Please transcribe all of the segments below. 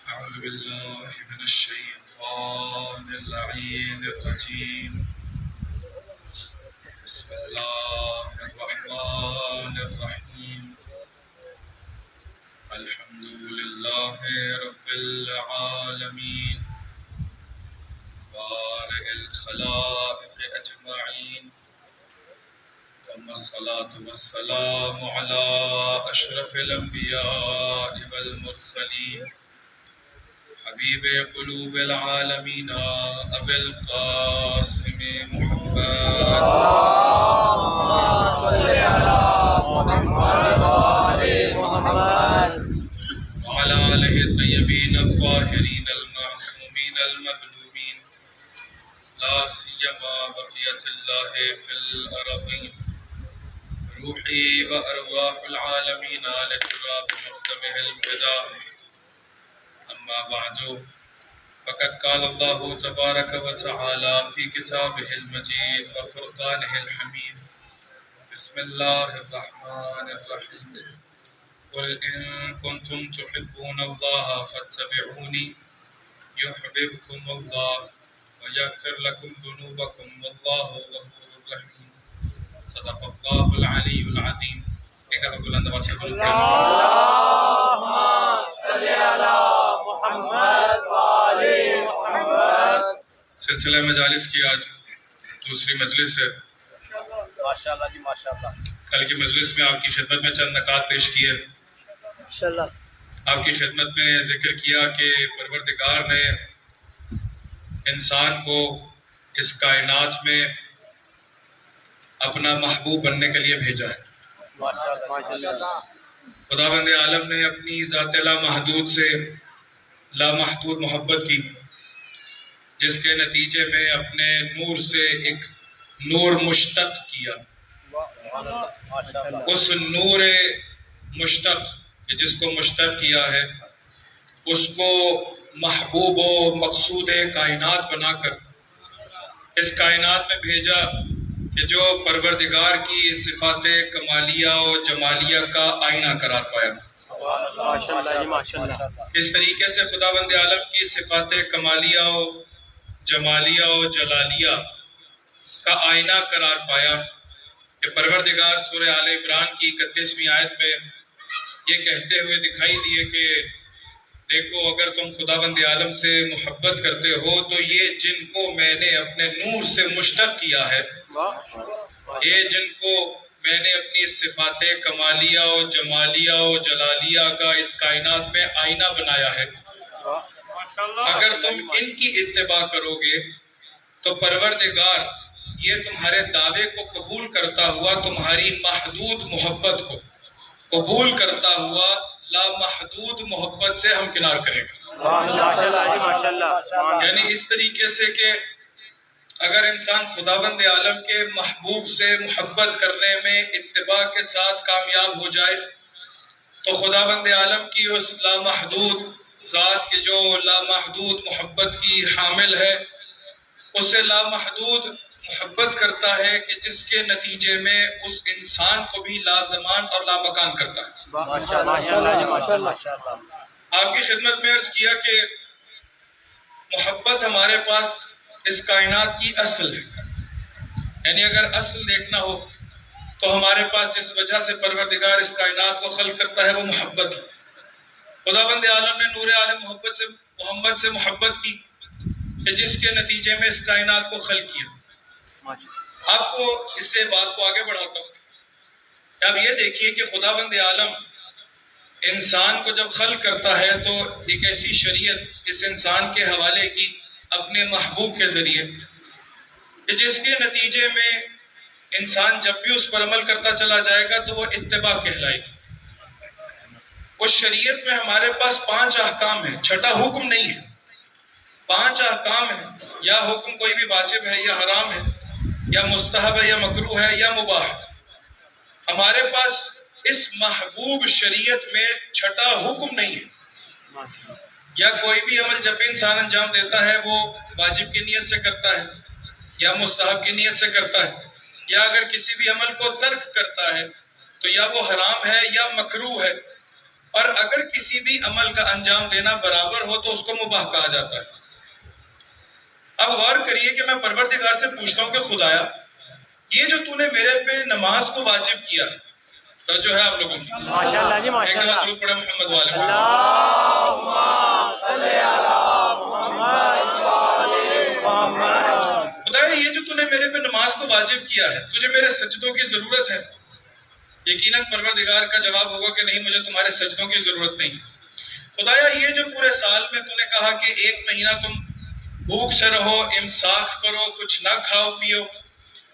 أعوذ بالله من الشيطان اللعين الرجيم بسم الله الرحمن الرحيم الحمد لله رب العالمين بارئ الخلائق أجمعين ثم الصلاة والسلام على أشرف الأنبياء والمرسلين حبیب قلوب العالمین ابی القاسم محمد وعلى آلہ الطیبین الطاہرین المعصومین المظلومین لا سیما بقیت اللہ فی الارضین روحی و ارواح العالمین لتراب مختمہ الفداء أما بعد فقد قال الله تبارك وتعالى في كتابه المجيد وفرقانه الحميد بسم الله الرحمن الرحيم قل إن كنتم تحبون الله فاتبعوني يحببكم الله ويغفر لكم ذنوبكم والله غفور رحيم صدق الله العلي العظيم ایک بلند آواز سے بولو اللهم صل على محمد وآل محمد۔ سلسلہ مجالس کی آج دوسری مجلس ہے۔ ماشاءاللہ جی ماشاءاللہ۔ کل کی مجلس میں آپ کی خدمت میں چند نکات پیش کیے، ماشاءاللہ۔ آپ کی خدمت میں ذکر کیا کہ پروردگار نے انسان کو اس کائنات میں اپنا محبوب بننے کے لیے بھیجا ہے۔ خداوند عالم نے اپنی ذات لامحدود سے لامحدود محبت کی، جس کے نتیجے میں اپنے نور سے ایک نور مشتق کیا۔ اس نور مشتق جس کو مشتق کیا ہے، اس کو محبوب و مقصود کائنات بنا کر اس کائنات میں بھیجا کہ جو پروردگار کی صفات کمالیہ و جمالیہ کا آئینہ قرار پایا۔ اس طریقے سے خداوند عالم کی صفات کمالیہ و جمالیہ و جلالیہ کا آئینہ قرار پایا کہ پروردگار سورہ آل عمران کی 31ویں آیت میں یہ کہتے ہوئے دکھائی دیے کہ دیکھو اگر تم خداوند عالم سے محبت کرتے ہو تو یہ جن کو میں نے اپنے نور سے مشتق کیا ہے، یہ جن کو میں نے اپنی صفات کمالیہ و جمالیہ و جلالیہ کا اس کائنات میں آئینہ بنایا ہے، اگر تم ان کی اتباع کرو گے تو پروردگار یہ تمہارے دعوے کو قبول کرتا ہوا تمہاری محدود محبت کو قبول کرتا ہوا لامحدود محبت سے ہمکنار کرے گا۔ یعنی اس طریقے سے کہ اگر انسان خداوند عالم کے محبوب سے محبت کرنے میں اتباع کے ساتھ کامیاب ہو جائے تو خداوند عالم کی اس لامحدود ذات کے جو لامحدود محبت کی حامل ہے، اسے لامحدود محبت کرتا ہے کہ جس کے نتیجے میں اس انسان کو بھی لازمان اور لامکان کرتا ہے۔ آپ کی خدمت میں عرض کیا کہ محبت ہمارے پاس اس کائنات کی اصل ہے، یعنی اگر اصل دیکھنا ہو تو ہمارے پاس جس وجہ سے پروردگار اس کائنات کو خلق کرتا ہے وہ محبت ہے۔ خداوند عالم نے نور عالم محمد سے محبت کی کہ جس کے نتیجے میں اس کائنات کو خلق کیا۔ آپ کو اس سے بات کو آگے بڑھاتا ہوں کہ آپ یہ دیکھیے کہ خداوند عالم انسان کو جب خلق کرتا ہے تو ایک ایسی شریعت اس انسان کے حوالے کی اپنے محبوب کے ذریعے کہ جس کے نتیجے میں انسان جب بھی اس پر عمل کرتا چلا جائے گا تو وہ اتباع کہلائے گی۔ اس شریعت میں ہمارے پاس 5 احکام ہیں، چھٹا حکم نہیں ہے، 5 احکام ہیں۔ یا حکم کوئی بھی واجب ہے یا حرام ہے یا مستحب ہے یا مکروہ ہے یا مباح ہے۔ ہمارے پاس اس محبوب شریعت میں چھٹا حکم نہیں ہے۔ یا کوئی بھی عمل جب بھی انسان انجام دیتا ہے وہ واجب کی نیت سے کرتا ہے یا مستحب کی نیت سے کرتا ہے، یا اگر کسی بھی عمل کو ترک کرتا ہے تو یا وہ حرام ہے یا مکروہ ہے، اور اگر کسی بھی عمل کا انجام دینا برابر ہو تو اس کو مباح کہا جاتا ہے۔ اب غور کریے کہ میں پروردگار سے پوچھتا ہوں کہ خدایا یہ جو تو نے میرے پہ نماز کو واجب کیا ہے، تو جو ہے آپ لوگوں کی ماشاءاللہ جی ایک دفعہ ماشاءاللہ۔ درود پڑھیں محمد والے محمد۔ اللہم صلی علی محمد وعلی محمد۔ خدایا یہ جو تو نے میرے پہ نماز کو واجب کیا ہے، تجھے میرے سجدوں کی ضرورت ہے؟ یقیناً پروردگار کا جواب ہوگا کہ نہیں، مجھے تمہارے سجدوں کی ضرورت نہیں۔ خدایا یہ جو پورے سال میں تو نے کہا کہ 1 مہینہ تم بھوک سے رہو، امساک کرو، کچھ نہ کھاؤ پیو،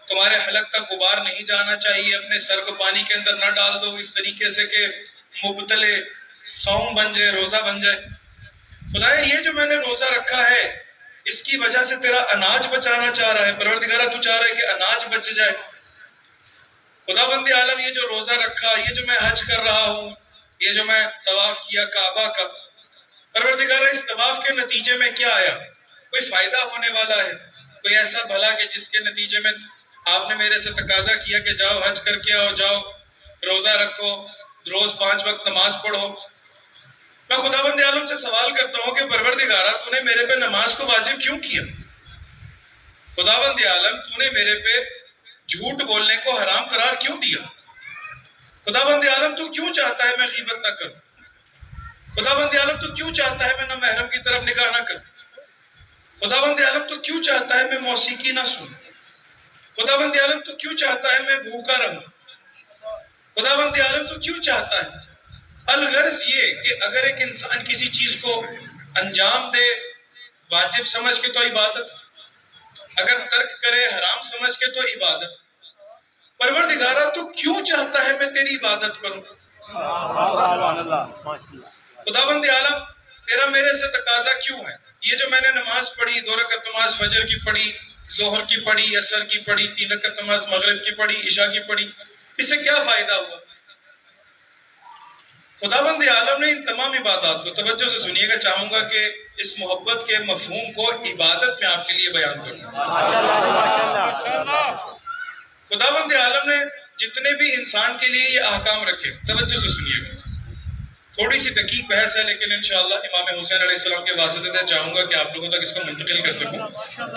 تمہارے حلق تک غبار نہیں جانا چاہیے، اپنے سر کو پانی کے اندر نہ ڈال دو اس طریقے سے کہ مبتلے صوم بن جائے، روزہ بن جائے۔ خدایا یہ جو میں نے روزہ رکھا ہے اس کی وجہ سے تیرا اناج بچانا چاہ رہا ہے، پروردگارہ تو چاہ رہا ہے کہ اناج بچ جائے۔ خداوند عالم یہ جو روزہ رکھا، یہ جو میں حج کر رہا ہوں، یہ جو میں طواف کیا کعبہ کا، پروردگارہ اس طواف کے نتیجے میں کیا آیا؟ کوئی فائدہ ہونے والا ہے؟ کوئی ایسا بھلا کہ جس کے نتیجے میں آپ نے میرے سے تقاضا کیا کہ جاؤ حج کر کے آؤ، جاؤ روزہ رکھو، روز 5 وقت نماز پڑھو؟ میں خداوند عالم سے سوال کرتا ہوں کہ پروردگارہ تو نے میرے پہ نماز کو واجب کیوں کیا؟ خداوند عالم تو نے میرے پہ جھوٹ بولنے کو حرام قرار کیوں دیا؟ خداوند عالم تو کیوں چاہتا ہے میں غیبت نہ کروں؟ خداوند عالم تو کیوں چاہتا ہے میں نہ محرم کی طرف نگاہ نہ کروں؟ خداوند عالم تو کیوں چاہتا ہے میں موسیقی نہ سنوں؟ خداوند عالم تو کیوں چاہتا ہے میں بھوکا رہوں؟ خداوند عالم تو کیوں چاہتا ہے؟ الغرض یہ کہ اگر ایک انسان کسی چیز کو انجام دے واجب سمجھ کے تو عبادت، اگر ترک کرے حرام سمجھ کے تو عبادت۔ پروردگارہ تو کیوں چاہتا ہے میں تیری عبادت کروں؟ خداوند عالم تیرا میرے سے تقاضا کیوں ہے؟ یہ جو میں نے نماز پڑھی، 2 رکعت نماز فجر کی پڑھی، ظہر کی پڑھی، عصر کی پڑھی، 3 رکعت نماز مغرب کی پڑھی، عشاء کی پڑھی، اس سے کیا فائدہ ہوا؟ خداوند عالم نے ان تمام عبادات کو توجہ سے سنیے گا، چاہوں گا کہ اس محبت کے مفہوم کو عبادت میں آپ کے لیے بیان کروں۔ خداوند عالم نے جتنے بھی انسان کے لیے یہ احکام رکھے، توجہ سے سنیے گا، تھوڑی سی دقیق بحث ہے لیکن انشاءاللہ امام حسین علیہ السلام کے واسطے سے چاہوں گا کہ آپ لوگوں تک اس کو منتقل کر سکوں۔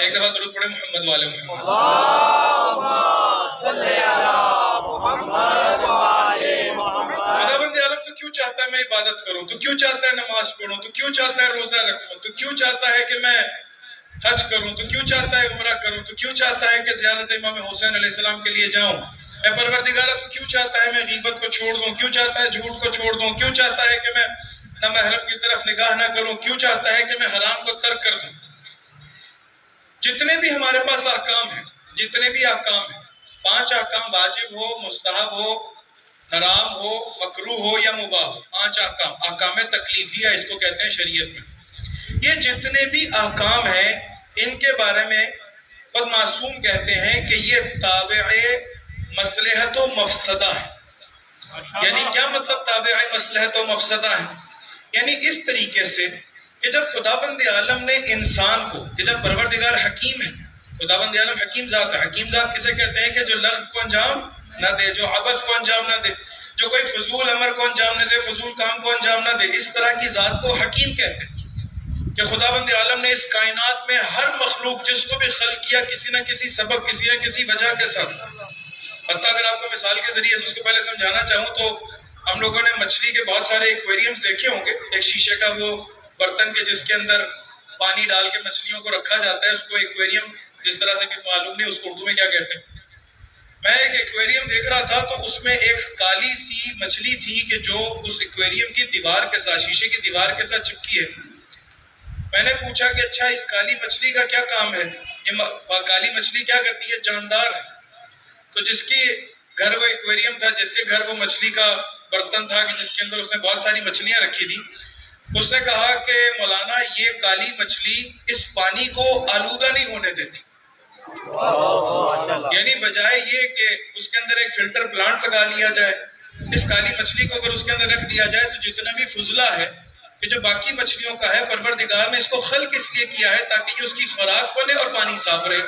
ایک دفعہ درود پڑھیں محمد والے محمد۔ خداوند عالم تو کیوں چاہتا ہے میں عبادت کروں؟ تو کیوں چاہتا ہے نماز پڑھوں؟ تو کیوں چاہتا ہے روزہ رکھوں؟ تو کیوں چاہتا ہے کہ میں حج کروں؟ تو کیوں چاہتا ہے عمرہ کروں؟ تو کیوں چاہتا ہے کہ زیارت امام حسین علیہ السلام کے لیے جاؤں؟ اے پروردگارہ تو کیوں چاہتا ہے میں غیبت کو چھوڑ دوں؟ کیوں چاہتا ہے جھوٹ کو چھوڑ دوں؟ کیوں چاہتا ہے کہ میں نہ محرم کی طرف نگاہ نہ کروں؟ کیوں چاہتا ہے کہ میں حرام کو ترک کر دوں؟ جتنے بھی ہمارے پاس احکام ہیں، جتنے بھی احکام ہیں، 5 احکام واجب ہو، مستحب ہو، حرام ہو، مکروہ ہو یا مباح ہو، 5 احکام، احکام تکلیفیہ اس کو کہتے ہیں شریعت میں۔ یہ جتنے بھی احکام ہیں ان کے بارے میں خود معصوم کہتے ہیں کہ یہ تابع مصلحت و مفسدہ ہے۔ یعنی کیا مطلب تابع مصلحت و مفسدہ ہے؟ یعنی اس طریقے سے کہ جب خداوند عالم نے انسان کو، کہ جب پروردگار حکیم ہے، خداوند عالم حکیم ذات ہے۔ حکیم ذات کسے کہتے ہیں کہ جو لغو کو انجام نہ دے، جو عبث کو انجام نہ دے، جو کوئی فضول امر کو انجام نہ دے، فضول کام کو انجام نہ دے، اس طرح کی ذات کو حکیم کہتے ہیں۔ کہ خداوند عالم نے اس کائنات میں ہر مخلوق جس کو بھی خلق کیا کسی نہ کسی سبب، کسی نہ کسی وجہ کے ساتھ۔ حتیٰ اگر آپ کو مثال کے ذریعے سے اس کو پہلے سمجھانا چاہوں تو ہم لوگوں نے مچھلی کے بہت سارے ایکویریمز دیکھے ہوں گے، ایک شیشے کا وہ برتن کے جس کے اندر پانی ڈال کے مچھلیوں کو رکھا جاتا ہے، اس کو ایکویریم جس طرح سے کہ معلوم نہیں اس کو اردو میں کیا کہتے ہیں۔ میں ایک ایکویریم دیکھ رہا تھا تو اس میں ایک کالی سی مچھلی تھی کہ جو اس ایکویریم کی دیوار کے ساتھ، شیشے کی دیوار کے ساتھ چپکی ہے۔ میں نے پوچھا کہ اچھا اس کالی مچھلی کا کیا کام ہے؟ یہ کالی مچھلی کیا کرتی ہے؟ جاندار ہے. تو جس کی گھر وہ ایکویریم تھا، جس کے گھر وہ مچھلی کا برتن تھا کہ جس کے اندر اس نے بہت ساری مچھلیاں رکھی تھی، اس نے کہا کہ مولانا یہ کالی مچھلی اس پانی کو آلودہ نہیں ہونے دیتی. یعنی بجائے یہ کہ اس کے اندر ایک فلٹر پلانٹ لگا لیا جائے، اس کالی مچھلی کو اگر اس کے اندر رکھ دیا جائے تو جتنا بھی فضلہ ہے کہ جو باقی مچھلیوں کا ہے، پروردگار نے اس کو خلق اس لیے کیا ہے تاکہ یہ اس کی خوراک بنے اور پانی صاف رہے.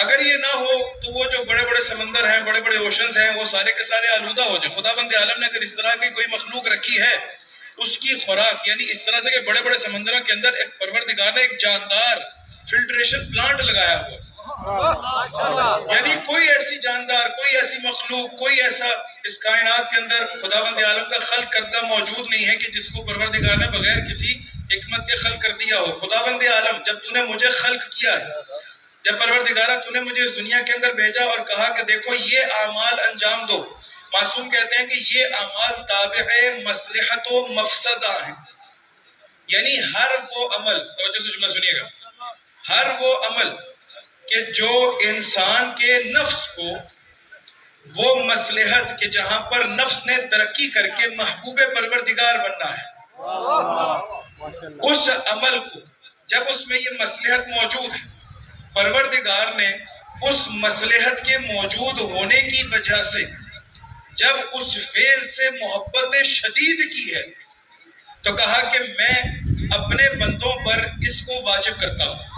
اگر یہ نہ ہو تو وہ جو بڑے بڑے سمندر ہیں، بڑے بڑے اوشنز ہیں، وہ سارے کے سارے آلودہ ہو جائیں. خداوند عالم نے اگر اس طرح کی کوئی مخلوق رکھی ہے، اس کی خوراک یعنی اس طرح سے کہ بڑے بڑے سمندروں کے اندر ایک پروردگار نے ایک جاندار فلٹریشن پلانٹ لگایا ہوا، یعنی کوئی ایسی جاندار، کوئی ایسی مخلوق، کوئی ایسا اس کائنات کے اندر خداوند عالم کا خلق کردہ موجود نہیں ہے کہ جس کو پروردگار نے بغیر کسی حکمت کے خلق کر دیا ہو. خداوند عالم جب تو نے مجھے خلق کیا ہے، جب پروردگارہ تو نے مجھے اس دنیا کے اندر بھیجا اور کہا کہ دیکھو یہ اعمال انجام دو، معصوم کہتے ہیں کہ یہ اعمال تابع مصلحت و مفسدہ ہیں. یعنی ہر وہ عمل، توجہ سے جملہ سنیے گا، ہر وہ عمل کہ جو انسان کے نفس کو وہ مصلحت کہ جہاں پر نفس نے ترقی کر کے محبوب پروردگار بننا ہے، اس عمل کو جب اس میں یہ مصلحت موجود ہے، پروردگار نے اس مصلحت کے موجود ہونے کی وجہ سے جب اس فعل سے محبت شدید کی ہے تو کہا کہ میں اپنے بندوں پر اس کو واجب کرتا ہوں.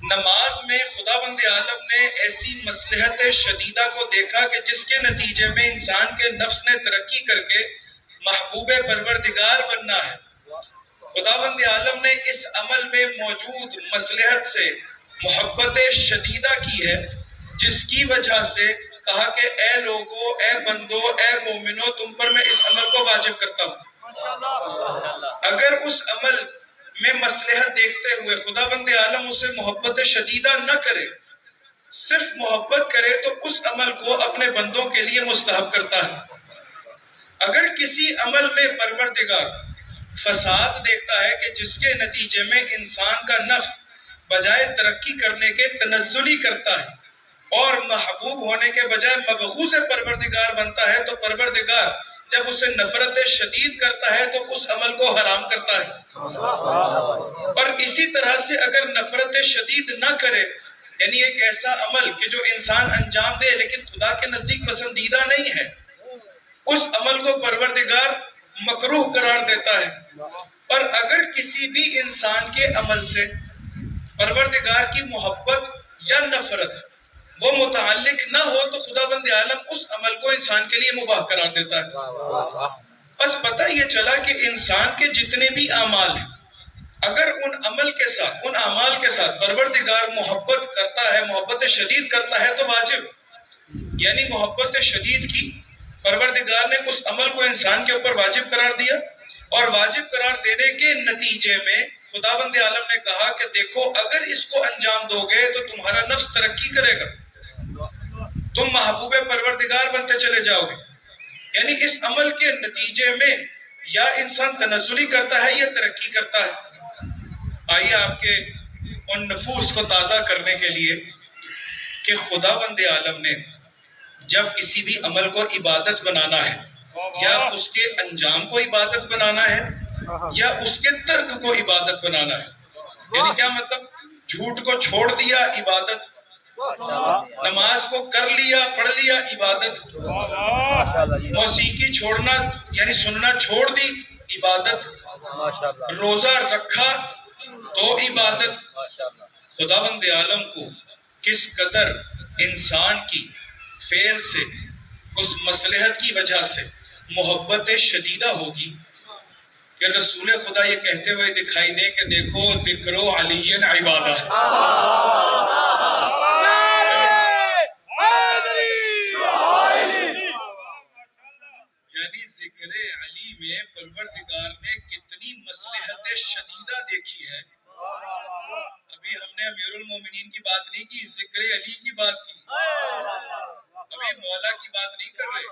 نماز میں خداوند عالم نے ایسی مصلحت شدیدہ کو دیکھا کہ جس کے نتیجے میں انسان کے نفس نے ترقی کر کے محبوب پروردگار بننا ہے. خداوند عالم نے اس عمل میں موجود مصلحت سے محبت شدیدہ کی ہے، جس کی وجہ سے کہا کہ اے لوگو، اے بندو، اے مومنو، تم پر میں اس عمل کو واجب کرتا ہوں. اگر اس عمل میں مصلحت دیکھتے ہوئے خداوند عالم اسے محبت شدیدہ نہ کرے، صرف محبت کرے، تو اس عمل کو اپنے بندوں کے لیے مستحب کرتا ہے. اگر کسی عمل میں پروردگار فساد دیکھتا ہے کہ جس کے نتیجے میں انسان کا نفس بجائے ترقی کرنے کے تنزلی کرتا ہے اور محبوب ہونے کے بجائے مبغوض پروردگار بنتا ہے، تو پروردگار جب اسے نفرت شدید کرتا ہے تو اس عمل کو حرام کرتا ہے. اور اسی طرح سے اگر نفرت شدید نہ کرے، یعنی ایک ایسا عمل کہ جو انسان انجام دے لیکن خدا کے نزدیک پسندیدہ نہیں ہے، اس عمل کو پروردگار مکروہ قرار دیتا ہے. اور اگر کسی بھی انسان کے عمل سے پروردگار کی محبت یا نفرت وہ متعلق نہ ہو تو خداوند عالم اس عمل کو انسان کے لیے مباح قرار دیتا ہے. بس پتہ یہ چلا کہ انسان کے جتنے بھی اعمال ہیں، اگر ان عمل کے ساتھ، ان اعمال کے ساتھ پروردگار محبت کرتا ہے، محبت شدید کرتا ہے، تو واجب یعنی محبت شدید کی پروردگار نے اس عمل کو انسان کے اوپر واجب قرار دیا، اور واجب قرار دینے کے نتیجے میں خداوند عالم نے کہا کہ دیکھو اگر اس کو انجام دو گے تو تمہارا نفس ترقی کرے گا، تم محبوب پروردگار بنتے چلے جاؤ گے. یعنی اس عمل کے نتیجے میں یا انسان تنزلی کرتا ہے یا ترقی کرتا ہے. آئیے آپ کے ان نفوس کو تازہ کرنے کے لیے کہ خداوند عالم نے جب کسی بھی عمل کو عبادت بنانا ہے، یا اس کے انجام کو عبادت بنانا ہے یا اس کے ترک کو عبادت بنانا ہے. یعنی کیا مطلب؟ جھوٹ کو چھوڑ دیا عبادت، نماز کو کر لیا، پڑھ لیا عبادت، موسیقی چھوڑنا یعنی سننا چھوڑ دی عبادت، روزہ رکھا تو عبادت. خداوند عالم کو کس قدر انسان کی فعل سے اس مصلحت کی وجہ سے محبت شدیدہ ہوگی کہ رسول خدا یہ کہتے ہوئے دکھائی دے کہ دیکھو ذکر علی عبادہ. یعنی ذکر علی میں پروردگار نے کتنی مصلحت شدیدہ دیکھی ہے. ابھی ہم نے امیر المومنین کی بات نہیں کی، ذکر علی کی بات کی. ابھی مولا کی بات نہیں کر رہے،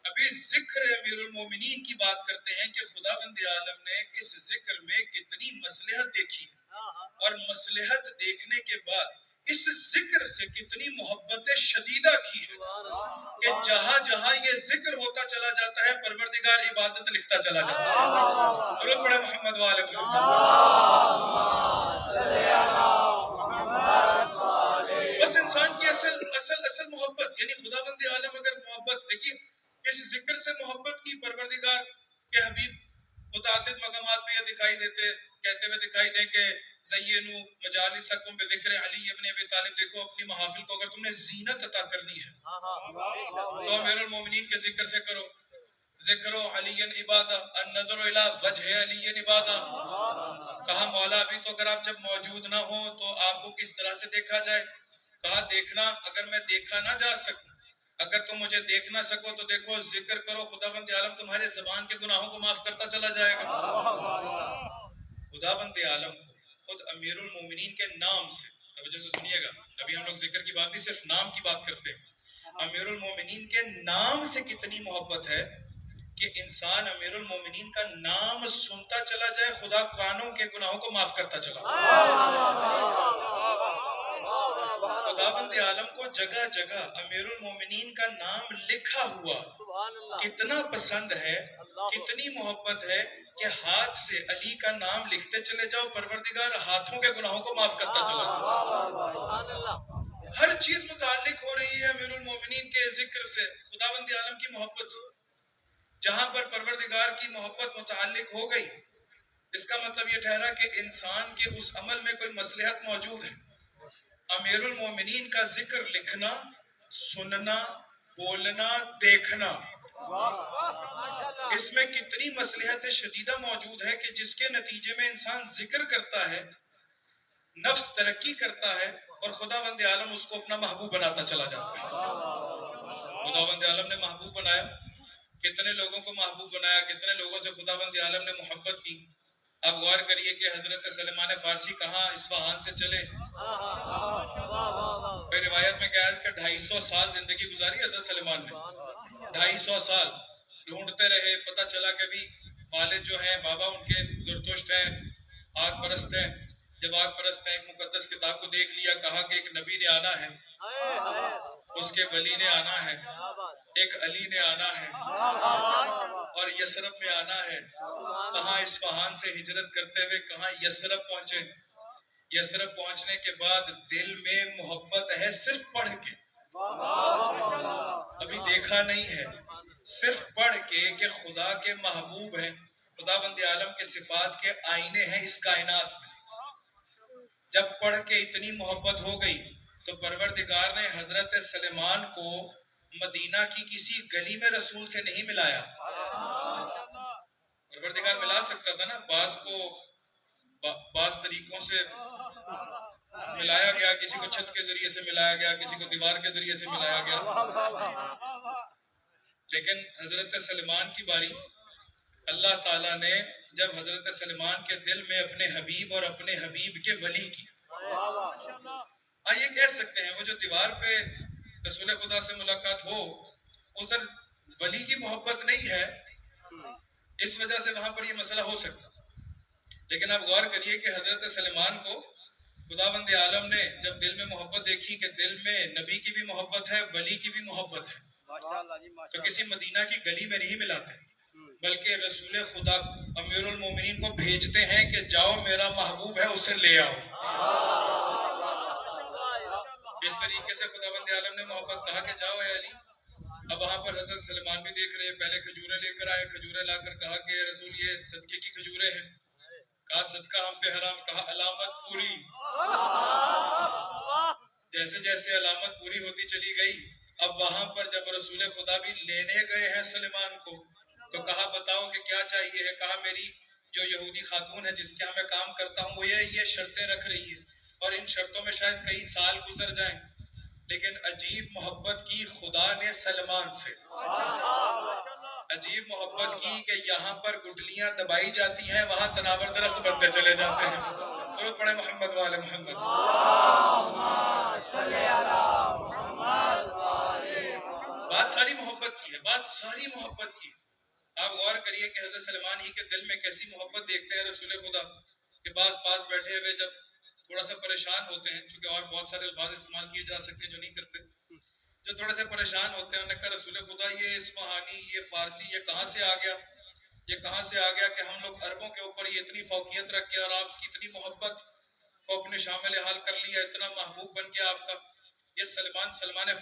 ابھی ذکر امیر المومنین کی بات کرتے ہیں کہ خداوند عالم نے اس ذکر میں کتنی مصلحت دیکھی ہے. اور مصلحت دیکھنے کے بعد اس ذکر سے کتنی محبت شدیدہ کی ہے کہ جہاں جہاں یہ ذکر ہوتا چلا جاتا ہے پروردگار عبادت لکھتا چلا جاتا ہے. درود پڑھے محمد والے محمد. بس انسان کی اصل محبت یعنی خداوند عالم اگر محبت دیکھیے اس ذکر سے محبت کی پروردگار کے حبیب متعدد مقامات پہ یہ دکھائی دیتے کہتے ہوئے دکھائی دیں کہ زینو مجالسکم بذکر علی ابن ابی طالب. دیکھو اپنی محافل کو اگر تم نے زینت عطا کرنی ہے تو امیر المومنین کے ذکر سے کرو. ذکر علی عبادہ النظر الی وجہ علی عبادہ. کہا مولا ابھی تو اگر آپ جب موجود نہ ہو تو آپ کو کس طرح سے دیکھا جائے. کہا دیکھنا اگر میں دیکھا نہ جا سکوں اگر تم مجھے دیکھ نہ سکو تو دیکھو ذکر کرو خداوند عالم تمہارے زبان کے گناہوں کو معاف کرتا چلا جائے گا. خداوند عالم کو خود امیر المومنین کے نام سے توجہ سے سنیے گا ابھی ہم لوگ ذکر کی بات نہیں صرف نام کی بات کرتے ہیں. امیر المومنین کے نام سے کتنی محبت ہے کہ انسان امیر المومنین کا نام سنتا چلا جائے خدا کانوں کے گناہوں کو معاف کرتا چلا جائے. خداوند عالم کو جگہ جگہ امیر المومنین کا نام لکھا ہوا کتنا پسند ہے کتنی محبت ہے کہ ہاتھ سے علی کا نام لکھتے چلے جاؤ پروردگار ہاتھوں کے گناہوں کو معاف کرتا چلا جاؤ. ہر چیز متعلق ہو رہی ہے امیر المومنین کے ذکر سے خداوند عالم کی محبت سے. جہاں پر پروردگار کی محبت متعلق ہو گئی اس کا مطلب یہ ٹھہرا کہ انسان کے اس عمل میں کوئی مصلحت موجود ہے. امیر المومنین کا ذکر لکھنا سننا بولنا دیکھنا اس میں کتنی مصلحت شدیدہ موجود ہے کہ جس کے نتیجے میں انسان ذکر کرتا ہے نفس ترقی کرتا ہے اور خداوند عالم اس کو اپنا محبوب بناتا چلا جاتا ہے. خداوند عالم نے محبوب بنایا کتنے لوگوں کو محبوب بنایا کتنے لوگوں سے خداوند عالم نے محبت کی. اب غور کریے کہ حضرت سلیمان فارسی کہاں اصفہان سے چلے. کوئی روایت میں کہا ہے کہ 250 سال زندگی گزاری حضرت سلیمان نے 250 سال ڈھونڈتے رہے. پتہ چلا کہ بھی والد جو ہیں بابا ان کے زرتشت ہیں آگ پرست ہیں. جب آگ پرست ہیں ایک مقدس کتاب کو دیکھ لیا کہا کہ ایک نبی نے آنا ہے اس کے ولی نے آنا ہے ایک علی نے آنا ہے اور یثرب میں آنا ہے. کہاں اصفہان سے ہجرت کرتے ہوئے کہاں یثرب پہنچے. یثرب پہنچنے کے بعد دل میں محبت ہے صرف پڑھ کے ابھی دیکھا نہیں ہے صرف پڑھ کے کہ خدا کے محبوب ہیں خداوند عالم کے صفات کے آئینے ہیں اس کائنات میں. جب پڑھ کے اتنی محبت ہو گئی تو پروردگار نے حضرت سلیمان کو مدینہ کی کسی گلی میں رسول سے نہیں ملایا. پروردگار ملا سکتا تھا نا بعض کو بعض طریقوں سے ملایا گیا کسی کو چھت کے ذریعے سے ملایا گیا کسی کو دیوار کے ذریعے سے ملایا گیا لیکن حضرت سلیمان کی باری اللہ تعالیٰ نے جب حضرت سلیمان کے دل میں اپنے حبیب اور اپنے حبیب کے ولی کی یہ کہہ سکتے ہیں وہ جو دیوار پہ رسول خدا سے ملاقات ہو ادھر ولی کی محبت نہیں ہے اس وجہ سے وہاں پر یہ مسئلہ ہو سکتا. لیکن آپ غور کریے کہ حضرت سلیمان کو خداوند عالم نے جب دل میں محبت دیکھی کہ دل میں نبی کی بھی محبت ہے ولی کی بھی محبت ہے تو کسی مدینہ کی گلی میں نہیں ملاتے بلکہ رسول خدا امیر المومنین کو بھیجتے ہیں کہ جاؤ میرا محبوب ہے اسے لے آؤ. اس طریقے سے خداوند عالم نے محبت کہا کہ جاؤ اے علی. اب وہاں پر حضرت سلیمان بھی دیکھ رہے پہلے کھجورے لے کر آئے کھجورے لا کر کہا کہ رسول یہ صدقے کی کھجورے ہیں. کہا صدقہ ہم پہ حرام. کہا علامت پوری. جیسے جیسے علامت پوری ہوتی چلی گئی اب وہاں پر جب رسول خدا بھی لینے گئے ہیں سلیمان کو تو کہا بتاؤ کہ کیا چاہیے ہے. کہا میری جو یہودی خاتون ہے جس کے ہاں میں کام کرتا ہوں وہ یہ شرطیں رکھ رہی ہے اور ان شرطوں میں شاید کئی سال گزر جائیں لیکن عجیب محبت کی خدا نے سلمان سے عجیب محبت کی کہ یہاں پر گٹلیاں دبائی جاتی ہیں وہاں تناور درخت بنتے چلے جاتے ہیں. درود پڑھے محمد والے محمد. بات ساری محبت کی ہے بات ساری محبت کی. آپ غور کریے کہ حضرت سلمان ہی کے دل میں کیسی محبت دیکھتے ہیں رسول خدا کے پاس بیٹھے ہوئے جب تھوڑا سا پریشان ہوتے ہیں، چونکہ اور بہت سارے الفاظ استعمال کیے جا سکتے ہیں جو نہیں کرتے، جو تھوڑے سے پریشان ہوتے ہیں، انہوں نے کہا رسول خدا یہ اصفہانی، یہ فارسی، یہ کہاں سے آ گیا، یہ کہاں سے آ گیا کہ ہم لوگ عربوں کے اوپر یہ اتنی فوقیت رکھ کے اور آپ کی اتنی محبت کو اپنے شامل حال کر لیا، اتنا محبوب بن گیا آپ کا، یہ سلمان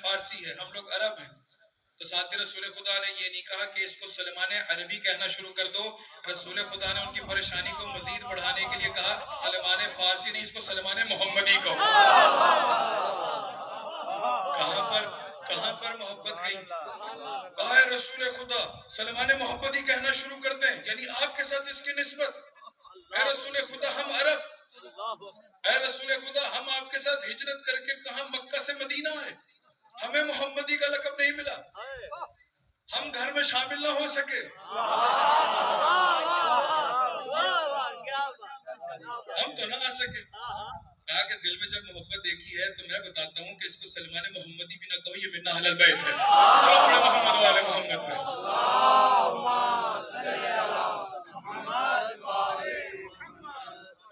فارسی ہے، ہم لوگ عرب ہیں۔ تو ساتھ ہی رسول خدا نے یہ نہیں کہا کہ اس کو سلمان عربی کہنا شروع کر دو، رسول خدا نے ان کی پریشانی کو مزید بڑھانے کے لیے کہا سلمان فارسی نہیں، اس کو سلمان محمدی کہو۔ کہاں پر محبت گئی؟ کہا ہے رسول خدا سلمان محمدی کہنا شروع کر دیں، یعنی آپ کے ساتھ اس کی نسبت، اے رسول خدا ہم عرب، اے رسول خدا ہم آپ کے ساتھ ہجرت کر کے کہاں مکہ سے مدینہ آئے، ہمیں محمدی کا لقب نہیں ملا، ہم گھر میں شامل نہ ہو سکے، ہم تو نہ آ سکے۔ کہا کہ دل میں جب محبت دیکھی ہے تو میں بتاتا ہوں کہ اس کو سلمان محمدی بھی نہ کہو، یہ من اہل البیت ہے، محمد والے محمد میں۔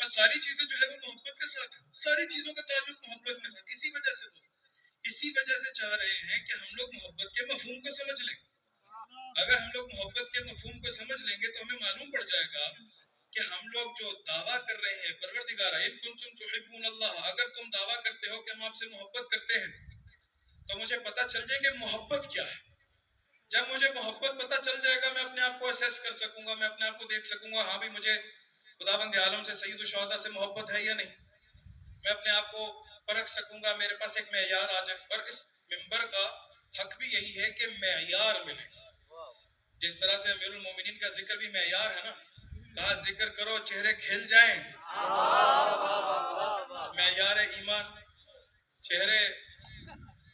بس ساری چیزیں جو ہے وہ محبت کے ساتھ ہیں، ساری چیزوں کا تعلق محبت کے ساتھ، اسی وجہ سے چاہ رہے ہیں کہ ہم لوگ محبت کے مفہوم کو سمجھ لیں۔ اگر ہم لوگ محبت کے مفہوم کو سمجھ لیں گے تو ہمیں معلوم پڑ جائے گا کہ ہم لوگ جو دعویٰ کر رہے ہیں پروردگار ان کنتم تحبون اللہ، اگر تم دعویٰ کرتے ہو کہ ہم آپ سے محبت کرتے ہیں تو مجھے پتہ چل جائے کہ محبت کیا ہے۔ جب مجھے محبت پتہ چل جائے گا میں اپنے آپ کو اسیس کر سکوں گا، میں اپنے آپ کو دیکھ سکوں گا، ہاں بھی مجھے خداوند عالم سے سید الشہداء سے محبت ہے یا نہیں، میں اپنے آپ کو پرکھ سکوں گا، میرے پاس ایک معیار آ جائے۔ اور اس ممبر کا حق بھی یہی ہے کہ معیار ملے، جس طرح سے امیر المومنین کا ذکر بھی معیار ہے نا، کہا ذکر کرو چہرے کھل جائیں، معیار ایمان، چہرے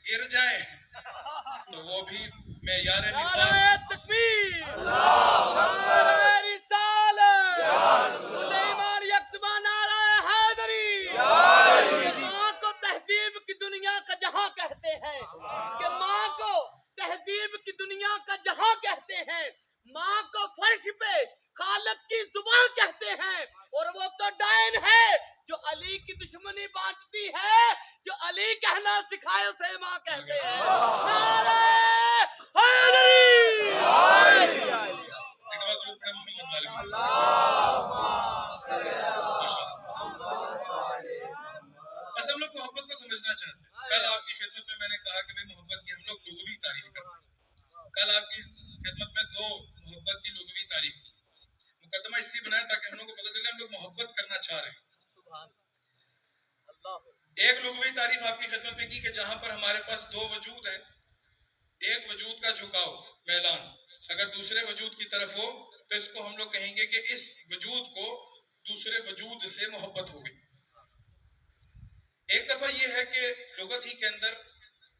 گر جائیں تو وہ بھی معیار نفاق۔ نعرہ تکبیر، نعرہ رسالت، سلیمان یکتبہ نعرہ حیدری، کہ ماں کو تہذیب کی دنیا کا جہاں کہتے ہیں، کہ ماں کو تہذیب کی دنیا کا جہاں کہتے ہیں، ماں کو فرش پہ خالق کی زبان کہتے ہیں، اور وہ تو ڈائن ہے جو علی کی دشمنی بانٹتی ہے، جو علی کہنا سکھائے اسے ماں کہتے ہیں۔ نعرہ حیدری، بس ہم لوگ محبت کو سمجھنا چاہتے ہیں۔ کل آپ کی خدمت میں میں نے کہا کہ محبت کی ہم لوگ لغوی تعریف کرتے ہیں، کل آپ کی خدمت میں دو محبت کی لغوی تعریف کی، مقدمہ اس لیے بنایا تاکہ ہم لوگ کو پتہ چلے ہم لوگ محبت کرنا چاہ رہے ہیں۔ ایک لغوی تعریف آپ کی خدمت میں کی کہ جہاں پر ہمارے پاس دو وجود ہیں، ایک وجود کا جھکاؤ میلان اگر دوسرے وجود کی طرف ہو تو اس کو ہم لوگ کہیں گے کہ اس وجود کو دوسرے وجود سے محبت ہو گئی۔ ایک دفعہ یہ ہے کہ لغت ہی کے اندر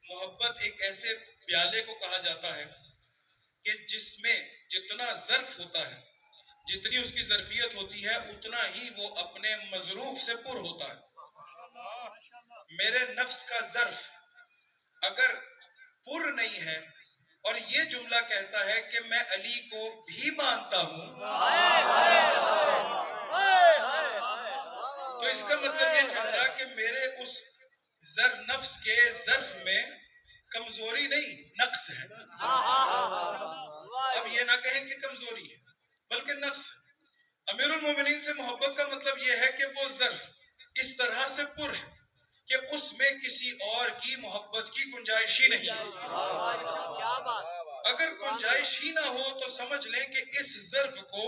محبت ایک ایسے پیالے کو کہا جاتا ہے کہ جس میں جتنا ظرف ہوتا ہے، جتنی اس کی ظرفیت ہوتی ہے، اتنا ہی وہ اپنے مظروف سے پر ہوتا ہے۔ میرے نفس کا ظرف اگر پر نہیں ہے اور یہ جملہ کہتا ہے کہ میں علی کو بھی مانتا ہوں، تو اس کا مطلب یہ ٹھہرا کہ میرے اس نفس کے ظرف میں کمزوری نہیں، نقص ہے۔ اب یہ نہ کہیں کہ کمزوری ہے بلکہ نقص ہے۔ امیر المومنین سے محبت کا مطلب یہ ہے کہ وہ ظرف اس طرح سے پر ہے کہ اس میں کسی اور کی محبت کی گنجائش ہی نہیں ہے۔ اگر گنجائش ہی نہ ہو تو سمجھ لیں کہ اس ظرف کو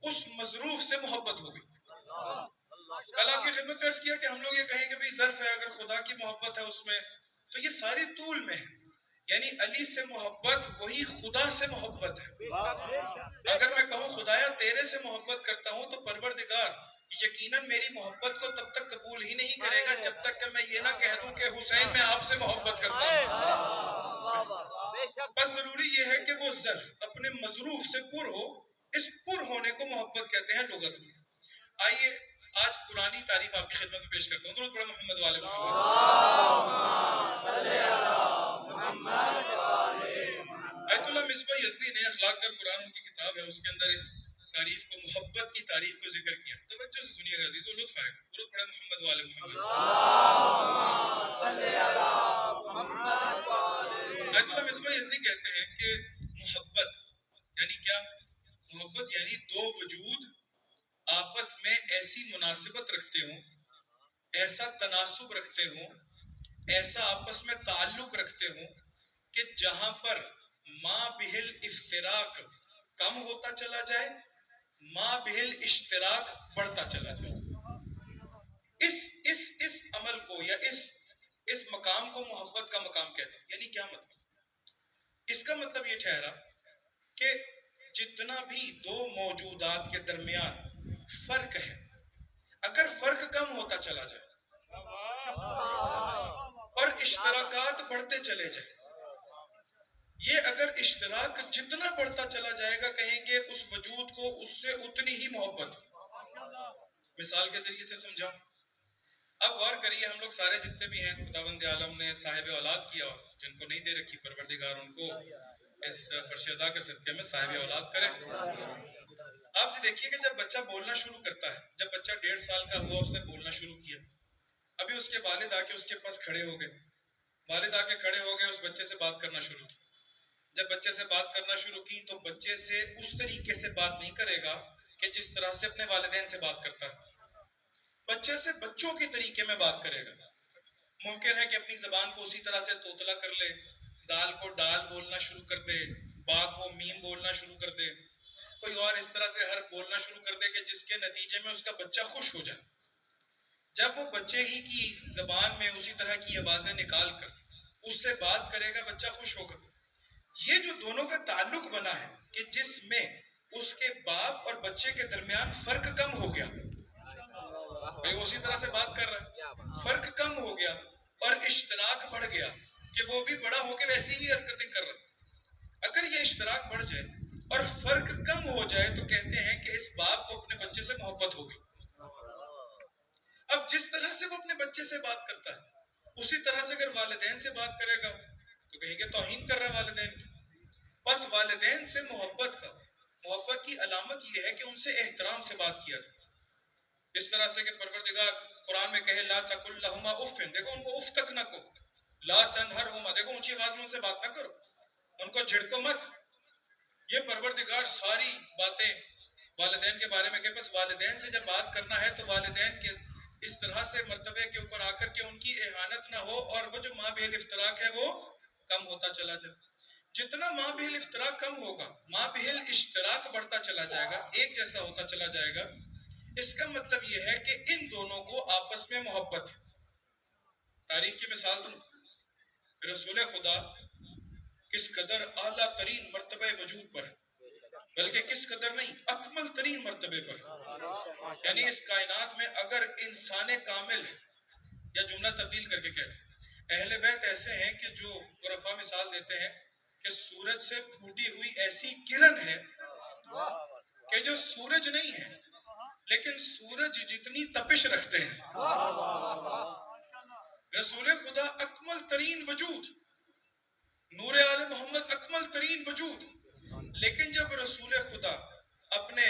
اس مظروف سے محبت ہو گئی۔ کل آپ کی خدمت میں عرض کیا کہ ہم لوگ یہ کہیں کہ بھئی ظرف ہے، اگر خدا کی محبت ہے اس میں تو یہ ساری طول میں ہے، یعنی علی سے محبت وہی خدا سے محبت ہے۔ اگر میں کہوں خدایا تیرے سے محبت کرتا ہوں تو پروردگار یقیناً میری محبت کو تب تک قبول ہی نہیں کرے گا جب تک کہ میں یہ نہ کہہ دوں کہ حسین میں آپ سے محبت کرتا ہوں۔ بس ضروری یہ ہے کہ وہ ظرف اپنے مظروف سے پر ہو، اس پر ہونے کو محبت کہتے ہیں لغت میں۔ آئیے آج قرآنی تعریف آپ کی خدمت میں پیش کرتا ہوں، درود پڑھیں محمد والے محمد۔ آیت اللہ مصباح یزدی نے اخلاق در قرآن ان کی کتاب ہے، اس کے اندر اس تعریف کو، محبت کی تعریف کو ذکر کیا. توجہ سے سنیے گا عزیزو، لطف آئے گا. درود پڑھے محمد والے محمد. آیت اللہ مصباح یزدی کہتے ہیں کہ محبت یعنی کیا؟ محبت یعنی دو وجود آپس میں ایسی مناسبت رکھتے ہوں، ایسا تناسب رکھتے ہوں، ایسا آپس میں تعلق رکھتے ہوں کہ جہاں پر ما بہل افتراق کم ہوتا چلا جائے، ما بہل اشتراک بڑھتا چلا جائے. اس عمل کو یا اس مقام کو محبت کا مقام کہتے ہیں. یعنی کیا مطلب؟ اس کا مطلب یہ ٹھہرا کہ جتنا بھی دو موجودات کے درمیان فرق ہے، اگر فرق کم ہوتا چلا جائے اور اشتراکات بڑھتے چلے جائیں، یہ اگر اشتراک جتنا بڑھتا چلا جائے گا کہیں گے اس وجود کو اس سے اتنی ہی محبت. مثال کے ذریعے سے سمجھا. اب غور کریے، ہم لوگ سارے جتنے بھی ہیں، خداوند عالم نے صاحب اولاد کیا، جن کو نہیں دے رکھی پروردگار ان کو اس فرش ازا کے صدقے میں صاحب اولاد کرے. آپ جی دیکھیے کہ جب بچہ بولنا شروع کرتا ہے، جب بچہ 1.5 سال کا ہوا، اس نے بولنا شروع کیا، ابھی اس کے والد آ کے اس کے پاس کھڑے ہو گئے، والد آ کے کھڑے ہو گئے، اس بچے سے بات کرنا شروع کی. جب بچے سے بات کرنا شروع کی تو بچے سے اس طریقے سے بات نہیں کرے گا کہ جس طرح سے اپنے والدین سے بات کرتا ہے. بچے سے بچوں کے طریقے میں بات کرے گا. ممکن ہے کہ اپنی زبان کو اسی طرح سے توتلا کر لے، دال کو ڈال بولنا شروع کر دے، با کو میم بولنا شروع کر دے، کوئی اور اس طرح سے حرف بولنا شروع کر دے کہ جس کے نتیجے میں اس کا بچہ خوش ہو جائے. جب وہ بچے ہی کی زبان میں اسی طرح کی آوازیں نکال کر اس سے بات کرے گا، بچہ خوش ہوگا. یہ جو دونوں کا تعلق بنا ہے کہ جس میں اس کے باپ اور بچے کے درمیان فرق کم ہو گیا، اسی طرح سے بات کر رہا ہے، فرق کم ہو گیا اور اشتراک بڑھ گیا کہ وہ بھی بڑا ہو کے ویسی ہی حرکتیں کر رہا ہے. اگر یہ اشتراک بڑھ جائے اور فرق کم ہو جائے تو کہتے ہیں کہ اس باپ کو اپنے بچے سے محبت ہوگی. اب جس طرح سے وہ اپنے بچے سے بات کرتا ہے اسی طرح سے اگر والدین سے بات کرے گا تو کہیں گے توہین کر رہا ہے والدین کی. بس والدین سے محبت کی علامت یہ ہے کہ ان سے احترام سے بات کیا جائے. اس طرح سے کہ پروردگار قرآن میں کہے لا تقل لہما اف، دیکھو ان کو اف تک نہ کہو. لا تنہرہما، دیکھو اونچی آواز میں ان سے بات نہ کرو، ان کو جھڑکو مت. یہ پروردگار ساری باتیں والدین کے بارے میں کہ بس والدین سے جب بات کرنا ہے تو والدین کے اس طرح سے مرتبے کے اوپر آ کر کے ان کی اہانت نہ ہو اور وہ جو ماں بہل افتراق ہے وہ کم ہوتا چلا جائے. جتنا ماں بہل افتراق کم ہوگا، ماں بہل اشتراک بڑھتا چلا جائے گا، ایک جیسا ہوتا چلا جائے گا. اس کا مطلب یہ ہے کہ ان دونوں کو آپس میں محبت ہے. تاریخ کی مثال دوں، رسول خدا کس قدر اعلیٰ ترین مرتبہ وجود پر ہے، بلکہ کس قدر نہیں، اکمل ترین مرتبے پر. یعنی اس کائنات میں اگر انسان کامل ہے، یا جملہ تبدیل کر کے کہتے ہیں، اہل بیت ایسے ہیں کہ جو عرفا مثال دیتے ہیں کہ سورج سے پھوٹی ہوئی ایسی کرن ہے کہ جو سورج نہیں ہے لیکن سورج جتنی تپش رکھتے ہیں. رسول خدا اکمل ترین وجود، نور آل محمد اکمل ترین وجود، لیکن جب رسول خدا اپنے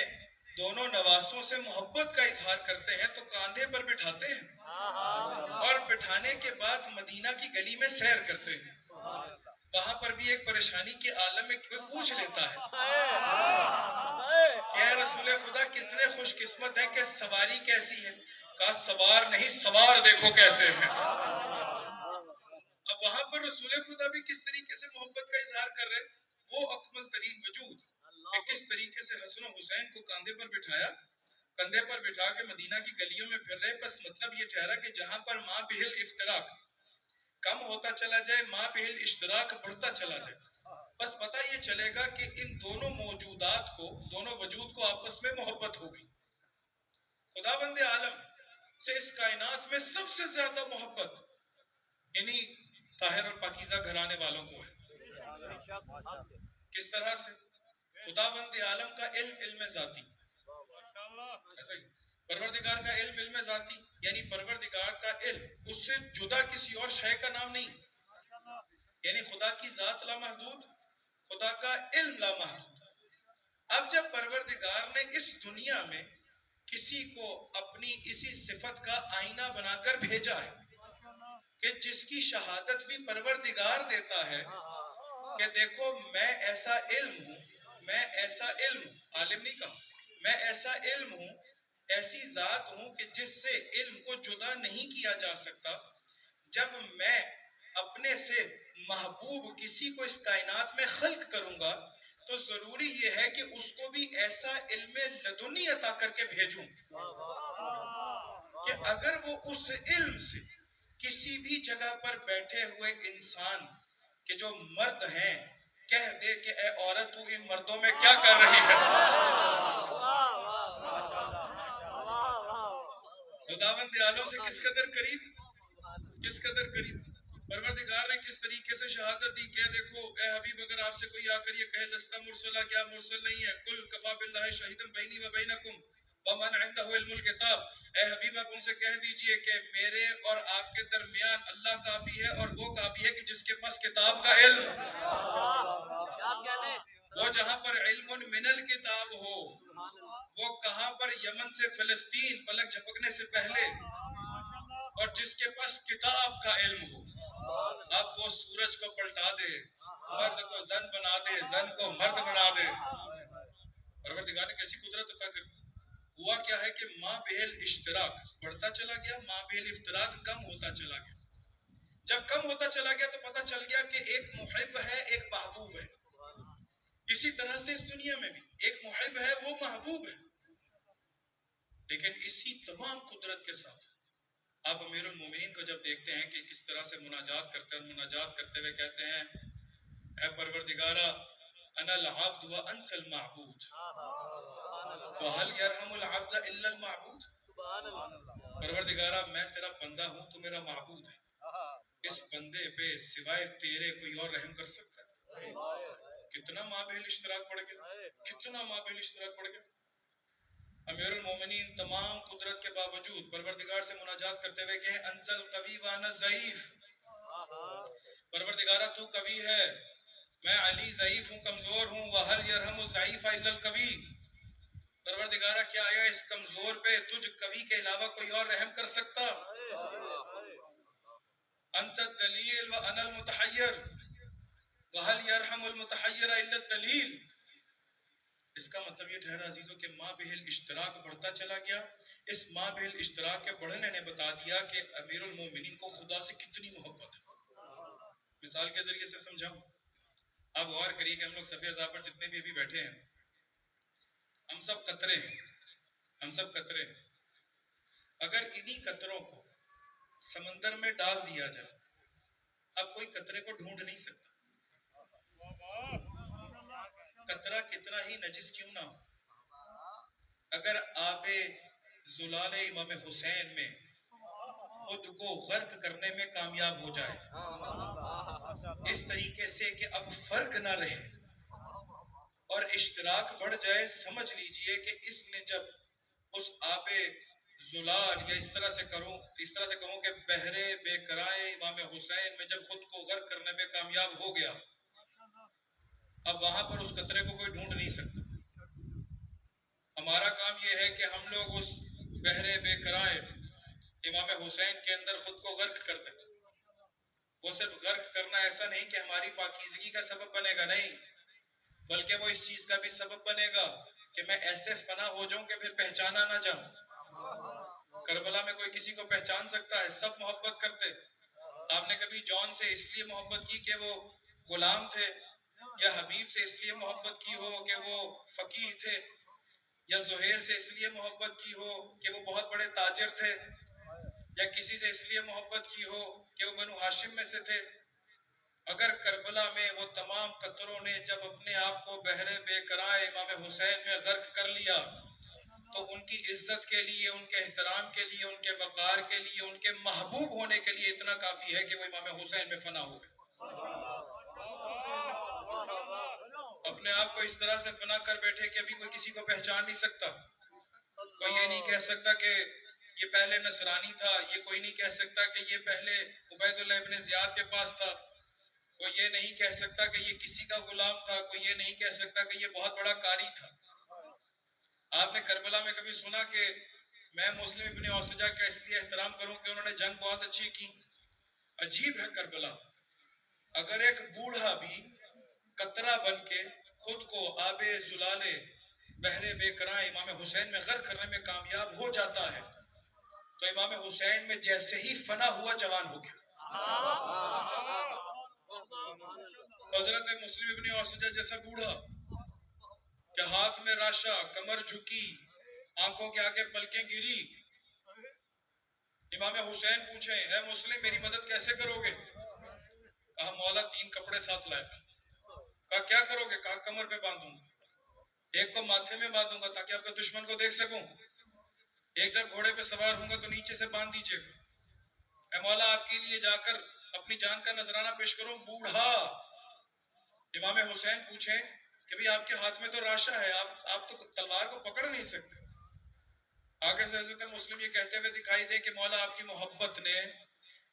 دونوں نواسوں سے محبت کا اظہار کرتے ہیں تو کاندھے پر بٹھاتے ہیں اور بٹھانے کے بعد مدینہ کی گلی میں سیر کرتے ہیں. وہاں پر بھی ایک پریشانی کے عالم میں کوئی پوچھ لیتا ہے کہ اے رسول خدا کتنے خوش قسمت ہیں کہ سواری کیسی ہے؟ کہا سوار نہیں، سوار دیکھو کیسے ہیں. اب وہاں پر رسول خدا بھی کس طریقے سے محبت کا اظہار کر رہے ہیں، وہ اکمل ترین وجود کہ کس طریقے سے حسن و حسین کو کاندھے پر بٹھایا، کندھے پر بٹھا کے مدینہ کی گلیوں میں پھر رہے. بس مطلب یہ ٹھہرا کہ جہاں پر ماں بہل افتراق کم ہوتا چلا جائے، ماں بہل اشتراک بڑھتا چلا جائے، بس پتہ یہ چلے گا کہ ان دونوں موجودات کو، دونوں وجود کو آپس میں محبت ہوگی. خداوند عالم سے اس کائنات میں سب سے زیادہ محبت انہی طاہر اور پاکیزہ گھرانے والوں کو ہے. کس طرح سے؟ خداوند عالم کا علم ذاتی، پروردگار کا علم ذاتی، یعنی پروردگار کا علم اس سے جدا کسی اور شے کا نام نہیں. یعنی خدا کی ذات لامحدود، خدا کا علم لامحدود. اب جب پروردگار نے اس دنیا میں کسی کو اپنی اسی صفت کا آئینہ بنا کر بھیجا ہے کہ جس کی شہادت بھی پروردگار دیتا ہے کہ دیکھو میں ایسا علم ہوں، میں ایسا علم ہوں، عالم نہیں کہا، میں ایسا علم ہوں، ایسی ذات ہوں کہ جس سے علم کو جدا نہیں کیا جا سکتا. جب میں اپنے سے محبوب کسی کو اس کائنات میں خلق کروں گا تو ضروری یہ ہے کہ اس کو بھی ایسا علم لدنی عطا کر کے بھیجوں کہ اگر وہ اس علم سے کسی بھی جگہ پر بیٹھے ہوئے انسان کہ جو مرد ہیں کہہ دے کہ اے عورت تو ان مردوں میں کیا کر رہی ہے. خداوند عالم سے کس قدر قریب، کس قدر قریب. پروردگار نے کس طریقے سے شہادت دی کہ دیکھو اے حبیب اگر آپ سے کوئی آ کر یہ کہے لستا مرسلہ، کیا مرسل نہیں ہے، قل کفا باللہ شہیدن بینی و بینکم ومن عنده علم الکتاب، اے حبیب آپ ان سے کہہ دیجئے کہ میرے اور آپ کے درمیان اللہ کافی ہے اور وہ کافی ہے کہ جس کے پاس کتاب کا علم، وہ جہاں پر علم من الکتاب ہو، وہ کہاں پر یمن سے فلسطین پلک جھپکنے سے پہلے، اور جس کے پاس کتاب کا علم ہو. اب وہ سورج کو پلٹا دے، مرد کو زن بنا دے، زن کو مرد بنا دے. پروردگار نے کیسی قدرت عطا کر دی. ہوا کیا ہے کہ ماں بہل اشتراک بڑھتا چلا گیا، ماں بہل اشتراک کم ہوتا چلا گیا. جب کم ہوتا چلا گیا تو پتہ چل گیا کہ ایک محب ہے ایک محبوب ہے. اسی طرح سے اس دنیا میں بھی ایک محب ہے وہ محبوب ہے. لیکن اسی تمام قدرت کے ساتھ آپ امیر المومنین کو جب دیکھتے ہیں کہ کس طرح سے مناجات کرتے ہیں، مناجات کرتے ہوئے کہتے ہیں اے پروردگارا انا العبد وانت المعبود وهل يرحم العبد الا المعبود. پروردگارا میں تیرا بندہ ہوں تو میرا معبود ہے، اس بندے پہ سوائے تیرے کوئی اور رحم کر سکتا ہے؟ کتنا مابہل اشتراک پڑ گیا، کتنا مابہل اشتراک پڑ گیا. امیر المومنین تمام قدرت کے باوجود پروردگار سے مناجات کرتے ہوئے کہ انت القوی وانا ضعیف. پروردگارہ تو قوی ہے، میں علی ضعیف ہوں، کمزور ہوں. وَهَلْ يَرْحَمُ الضَّعِيفَ إِلَّا الْقَوِيُّ. پروردگارہ کیا آیا اس کمزور پہ تجھ قوی کے علاوہ کوئی اور رحم کر سکتا؟ انت الدلیل وانا المتحیر وَهَلْ يَرْحَمُ الْمُتَحَيِّرَ إِلَّا الدَّلِيلُ. اس کا مطلب یہ ٹھہرا عزیزوں کہ ماں بہل اشتراک بڑھتا چلا گیا. اس ماں بہل اشتراک کے بڑھنے نے بتا دیا کہ امیر المومنین کو خدا سے کتنی محبت ہے. مثال کے ذریعے سے سمجھاؤں. اب غور کریے کہ ہم لوگ صفحہ اعضاء پر جتنے بھی ابھی بیٹھے ہیں ہم سب قطرے ہیں، ہم سب قطرے ہیں. اگر انہی قطروں کو سمندر میں ڈال دیا جائے اب کوئی قطرے کو ڈھونڈ نہیں سکتا. قطرہ کتنا ہی نجس کیوں نہ ہو، اگر آب زلال امام حسین میں خود کو غرق کرنے میں کامیاب ہو جائے اس طریقے سے کہ اب فرق نہ رہے اور اشتراک بڑھ جائے، سمجھ لیجئے کہ اس نے جب اس آب زلال یا اس طرح سے کہوں کہ بحر بے کرائے امام حسین میں جب خود کو غرق کرنے میں کامیاب ہو گیا اب وہاں پر اس قطرے کو کوئی ڈھونڈ نہیں سکتا. ہمارا کام یہ ہے کہ ہم لوگ اس بحر بے کرائے امام حسین کے اندر خود کو غرق کر دیں. وہ صرف غرق کرنا ایسا نہیں کہ ہماری پاکیزگی کا سبب بنے گا، نہیں، بلکہ وہ اس چیز کا بھی سبب بنے گا کہ میں ایسے فنا ہو جاؤں کہ پھر پہچانا نہ جاؤں. کربلا میں کوئی کسی کو پہچان سکتا ہے؟ سب محبت کرتے. آپ نے کبھی جون سے اس لیے محبت کی کہ وہ غلام تھے، یا حبیب سے اس لیے محبت کی ہو کہ وہ فقیہ تھے، یا زہیر سے اس لیے محبت کی ہو کہ وہ بہت بڑے تاجر تھے، یا کسی سے اس لیے محبت کی ہو کہ وہ بنو ہاشم میں سے تھے؟ اگر کربلا میں وہ تمام قطروں نے جب اپنے آپ کو بحر بے کرائے امام حسین میں غرق کر لیا تو ان کی عزت کے لیے، ان کے احترام کے لیے، ان کے وقار کے لیے، ان کے محبوب ہونے کے لیے اتنا کافی ہے کہ وہ امام حسین میں فنا ہو گئے. اپنے آپ کو اس طرح سے فنا کر بیٹھے کہ ابھی کوئی کسی کو پہچان نہیں سکتا. کوئی یہ نہیں کہہ سکتا کہ یہ پہلے نصرانی تھا، یہ کوئی نہیں کہہ سکتا کہ یہ پہلے عبید اللہ ابن زیاد کے پاس تھا. کوئی یہ نہیں کہہ سکتا کہ یہ کسی کا غلام تھا، کوئی یہ نہیں کہہ سکتا کہ یہ بہت بڑا قاری تھا۔ آپ نے کربلا میں کبھی سنا کہ میں مسلم ابن اوسجہ کا اس لیے احترام کروں کہ انہوں نے جنگ بہت اچھی کی؟ عجیب ہے کربلا، اگر ایک بوڑھا بھی قطرہ بن کے خود کو آب زلال بحر بے کراں امام حسین میں غرق کرنے میں کامیاب ہو جاتا ہے تو امام حسین میں جیسے ہی فنا ہوا جوان ہو گیا۔ حضرت مسلم ابن اوسجہ جیسا بوڑھا کہ ہاتھ میں راشا، کمر جھکی، آنکھوں کے آگے پلکیں گری، امام حسین پوچھیں اے مسلم میری مدد کیسے کرو گے؟ کہا مولا 3 کپڑے ساتھ لائے۔ کہا کیا کرو گے؟ کہا کمر پہ باندھوں گا، ایک کو ماتھے میں باندھوں گا تاکہ آپ کے دشمن کو دیکھ سکوں، ایک جب گھوڑے پہ سوار ہوں گا تو نیچے سے باندھ دیجیے گا۔ اے مولا آپ کے لیے جا کر اپنی جان کا نذرانہ پیش کروں۔ بوڑھا امام حسین پوچھیں کہ بھی آپ کے ہاتھ میں تو راشا ہے، آپ تو تلوار کو پکڑ نہیں سکتے۔ آگے سے حضرت مسلم یہ کہتے ہوئے دکھائی دے کہ مولا آپ کی محبت نے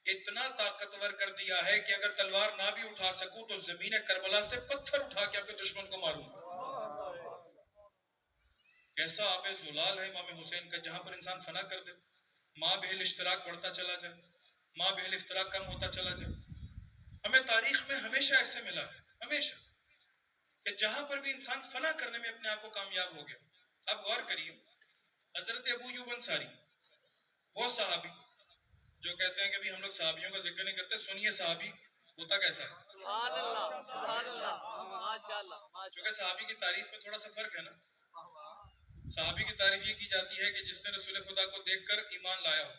اتنا طاقتور کر دیا ہے کہ اگر تلوار نہ بھی اٹھا سکوں تو زمین کربلا سے پتھر اٹھا کے آپ کے دشمن کو ماروں۔ کیسا آب زلال ہے امام حسین کا، جہاں پر انسان فنا کر دے، ماں بہل اشتراک بڑھتا چلا جائے، ماں بہل اشتراک کم ہوتا چلا جائے۔ ہمیں تاریخ میں ہمیشہ ایسے ملا ہے، ہمیشہ، کہ جہاں پر بھی انسان فنا کرنے میں اپنے آپ کو کامیاب ہو گیا۔ اب غور کریے، حضرت ابو ایوب انصاری، وہ صحابی جو کہتے ہیں کہ بھی ہم لوگ صحابیوں کا ذکر نہیں کرتے، سنیے صحابی ہوتا کیسا ہے۔ سبحان اللہ، سبحان اللہ، ماشاءاللہ، چونکہ صحابی کی تعریف میں تھوڑا سا فرق ہے نا، صحابی کی تعریف یہ کی جاتی ہے کہ جس نے رسول خدا کو دیکھ کر ایمان لایا ہو۔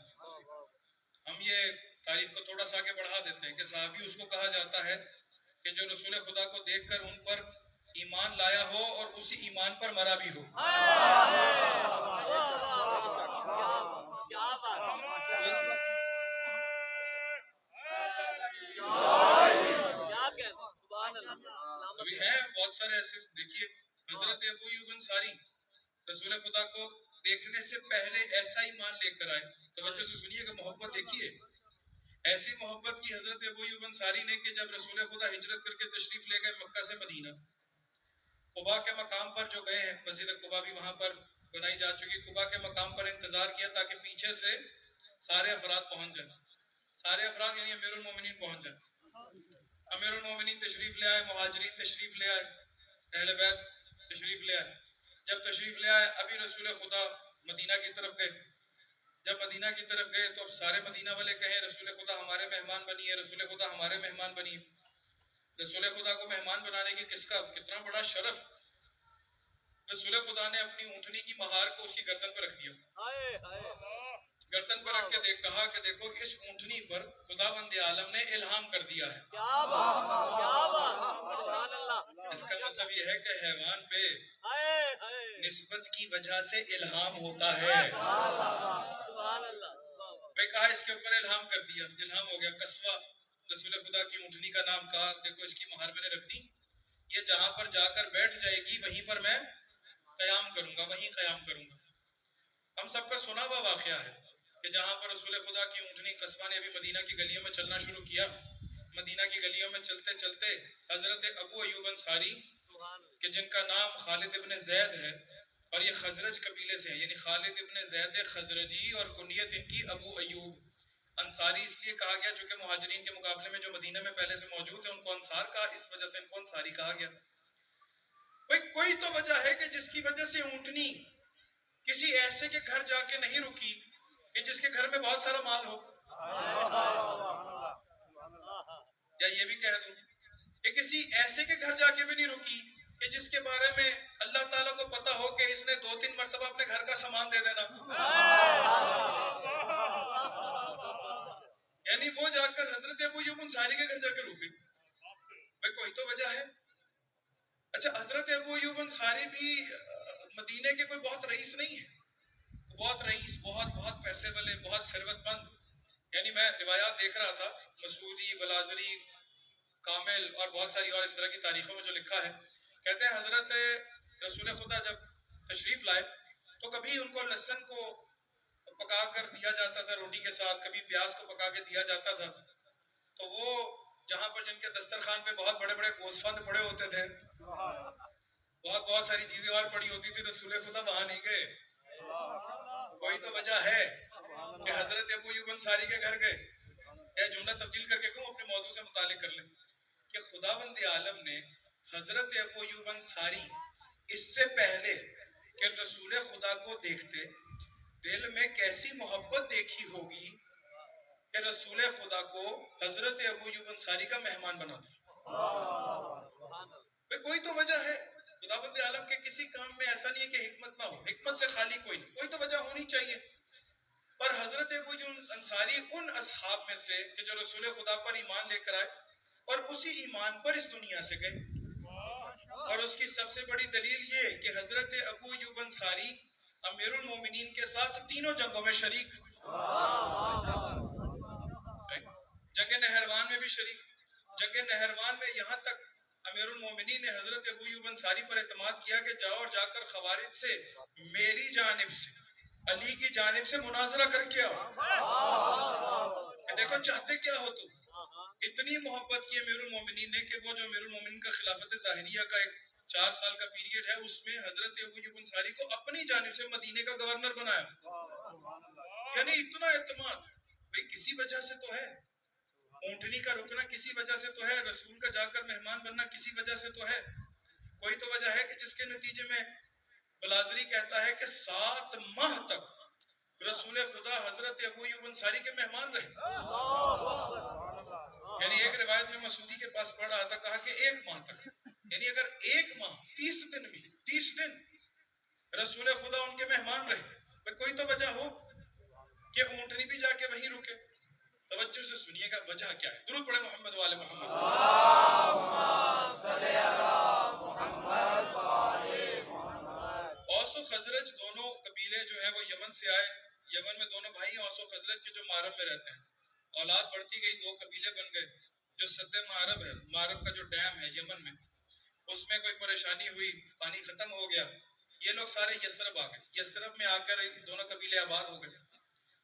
ہم یہ تعریف کو تھوڑا سا آگے بڑھا دیتے ہیں کہ صحابی اس کو کہا جاتا ہے کہ جو رسول خدا کو دیکھ کر ان پر ایمان لایا ہو اور اسی ایمان پر مرا بھی ہو۔ کیا بات، ابھی ہیں بہت سارے ایسے، دیکھیے حضرت ابو ایوب انصاری رسول خدا کو دیکھنے سے پہلے ایسا ایمان لے کر آئے، توجہ سے سنیے کہ محبت دیکھیے، ایسی محبت کی حضرت ابو ایوب انصاری نے کہ جب رسول خدا ہجرت کر کے تشریف لے گئے مکہ سے مدینہ، قباء کے مقام پر جو گئے ہیں، مسجد قباء بھی وہاں پر بنائی جا چکی، قباء کے مقام پر انتظار کیا تاکہ پیچھے سے سارے افراد پہنچ جائیں، سارے افراد یعنی امیر المومنین پہنچ جائیں۔ امیر المومنین تشریف لے آئے، مہاجرین تشریف لے آئے، اہل بیت تشریف لے آئے۔ جب تشریف لے آئے ابھی رسول خدا مدینہ کی طرف گئے، جب مدینہ کی طرف گئے تو اب سارے مدینہ والے کہیں رسول خدا ہمارے مہمان بنیے، رسول خدا ہمارے مہمان بنیے۔ رسول خدا کو مہمان بنانے کی کس کا کتنا بڑا شرف، رسول خدا نے اپنی اونٹنی کی مہار کو اس کی گردن پر رکھ دیا، گردن پر رکھ کے کہا کہ دیکھو اس اونٹنی پر خداوند عالم نے الہام کر دیا ہے۔ کیا بات، کیا بات، سبحان اللہ۔ اس کا مطلب یہ ہے کہ حیوان پہ نسبت کی وجہ سے الہام ہوتا ہے۔ سبحان اللہ۔ میں کہا اس کے اوپر الہام کر دیا، الہام ہو گیا۔ قصوہ رسول خدا کی اونٹنی کا نام، کہا دیکھو اس کی مہار میں نے رکھ دی، یہ جہاں پر جا کر بیٹھ جائے گی وہیں پر میں قیام کروں گا، وہیں قیام کروں گا۔ ہم سب کا سنا ہوا واقعہ ہے کہ جہاں پر رسول خدا کی اونٹنی قصوہ نے ابھی مدینہ کی گلیوں میں چلنا شروع کیا، مدینہ کی گلیوں میں چلتے چلتے حضرت ابو ایوب انصاری کہ جن کا نام خالد ابن زید ہے اور یہ خزرج قبیلے سے ہیں، یعنی خالد ابن زید خزرجی اور کنیت ان کی ابو ایوب انصاری اس لیے کہا گیا چونکہ مہاجرین کے مقابلے میں جو مدینہ میں پہلے سے موجود ہیں ان کو انصار کہا، اس وجہ سے ان کو انصاری کہا گیا۔ کوئی تو وجہ ہے کہ جس کی وجہ سے اونٹنی کسی ایسے کے گھر جا کے نہیں رکی کہ جس کے گھر میں بہت سارا مال ہو، یا یہ بھی کہہ دوں کہ کسی ایسے کے گھر جا کے بھی نہیں رکی کہ جس کے بارے میں اللہ تعالیٰ کو پتا ہو کہ اس نے 2-3 مرتبہ اپنے گھر کا سامان دے دینا، یعنی وہ جا کر حضرت ابو ایوب انصاری کے گھر جا کے رکی۔ کوئی تو وجہ ہے۔ اچھا حضرت ابو ایوب انصاری بھی مدینے کے کوئی بہت رئیس نہیں ہے، بہت رئیس، بہت پیسے والے، بہت ثروت مند، یعنی میں روایات دیکھ رہا تھا مسعودی، بلازری، کامل اور بہت ساری اور اس طرح کی تاریخوں میں جو لکھا ہے، کہتے ہیں حضرت رسول خدا جب تشریف لائے تو کبھی ان کو لہسن کو پکا کر دیا جاتا تھا روٹی کے ساتھ، کبھی پیاز کو پکا کے دیا جاتا تھا، تو وہ جہاں پر جن کے دسترخوان پہ بہت بڑے بڑے گوسفند پڑے ہوتے تھے، بہت ساری چیزیں اور پڑی ہوتی تھی، رسول خدا وہاں نہیں گئے. کوئی تو وجہ ہے کہ حضرت ابو ایوب انصاری کے گھر گئے. یہ جملہ تبدیل کر کے کہوں، اپنے موضوع سے متعلق کر لیں کہ خداوند عالم نے حضرت ابو ایوب انصاری اس سے پہلے کہ رسول خدا کو دیکھتے دل میں کیسی محبت دیکھی ہوگی کہ رسول خدا کو حضرت ابو ایوب انصاری کا مہمان بنا دیا. کوئی تو وجہ ہے. خداوند عالم کے کسی کام میں ایسا نہیں ہے کہ حکمت نہ ہو، حکمت سے خالی کوئی نہیں، کوئی تو وجہ ہونی چاہیے. پر حضرت ابو ایوب انصاری ان اصحاب میں سے کہ جو رسول خدا پر ایمان لے کر آئے اور اسی ایمان پر اس دنیا سے گئے. اور اس کی سب سے بڑی دلیل یہ کہ حضرت ابو ایوب انصاری امیر المومنین کے ساتھ تینوں جنگوں میں شریک، جنگ نہروان میں بھی شریک. جنگ نہروان میں یہاں تک امیر المومنین نے حضرت ابو ایوب انصاری پر اعتماد کیا کہ جاؤ اور جا کر خوارج سے میری جانب سے، علی کی جانب سے مناظرہ کر کے آؤ کہ دیکھو چاہتے کیا ہو تم. اتنی محبت کی امیر المومنین نے کہ وہ جو امیر المومنین کا خلافت ظاہریہ کا ایک 4 سال کا پیریڈ ہے، اس میں حضرت ابو ایوب انصاری کو اپنی جانب سے مدینے کا گورنر بنایا. یعنی اتنا اعتماد. بھئی کسی وجہ سے تو ہے، اونٹنی کا رکنا کسی وجہ سے تو ہے، رسول کا جا کر مہمان بننا کسی وجہ سے تو ہے. کوئی تو وجہ ہے کہ جس کے نتیجے میں بلازری کہتا ہے کہ 7 ماہ تک رسول خدا حضرت ابو ایوب انصاری کے مہمان رہے. یعنی ایک روایت میں مسعودی کے پاس پڑھ رہا تھا، کہا کہ 1 ماہ تک، یعنی اگر 1 ماہ 30 دن بھی 30 دن رسول خدا ان کے مہمان رہے. کوئی تو وجہ ہو کہ اونٹنی بھی جا کے وہیں رکے. توجہ سے سنیے گا وجہ کیا ہے. درود پڑھے محمد والے محمد. اوس و خزرج دونوں قبیلے جو ہیں وہ یمن سے آئے. یمن میں دونوں بھائی اوس و خزرج کے جو معرب میں رہتے ہیں. اولاد بڑھتی گئی، 2 قبیلے بن گئے. جو سد معرب ہے، معرب کا جو ڈیم ہے یمن میں، اس میں کوئی پریشانی ہوئی، پانی ختم ہو گیا. یہ لوگ سارے یثرب آ گئے. یثرب میں آ کر دونوں قبیلے آباد ہو گئے.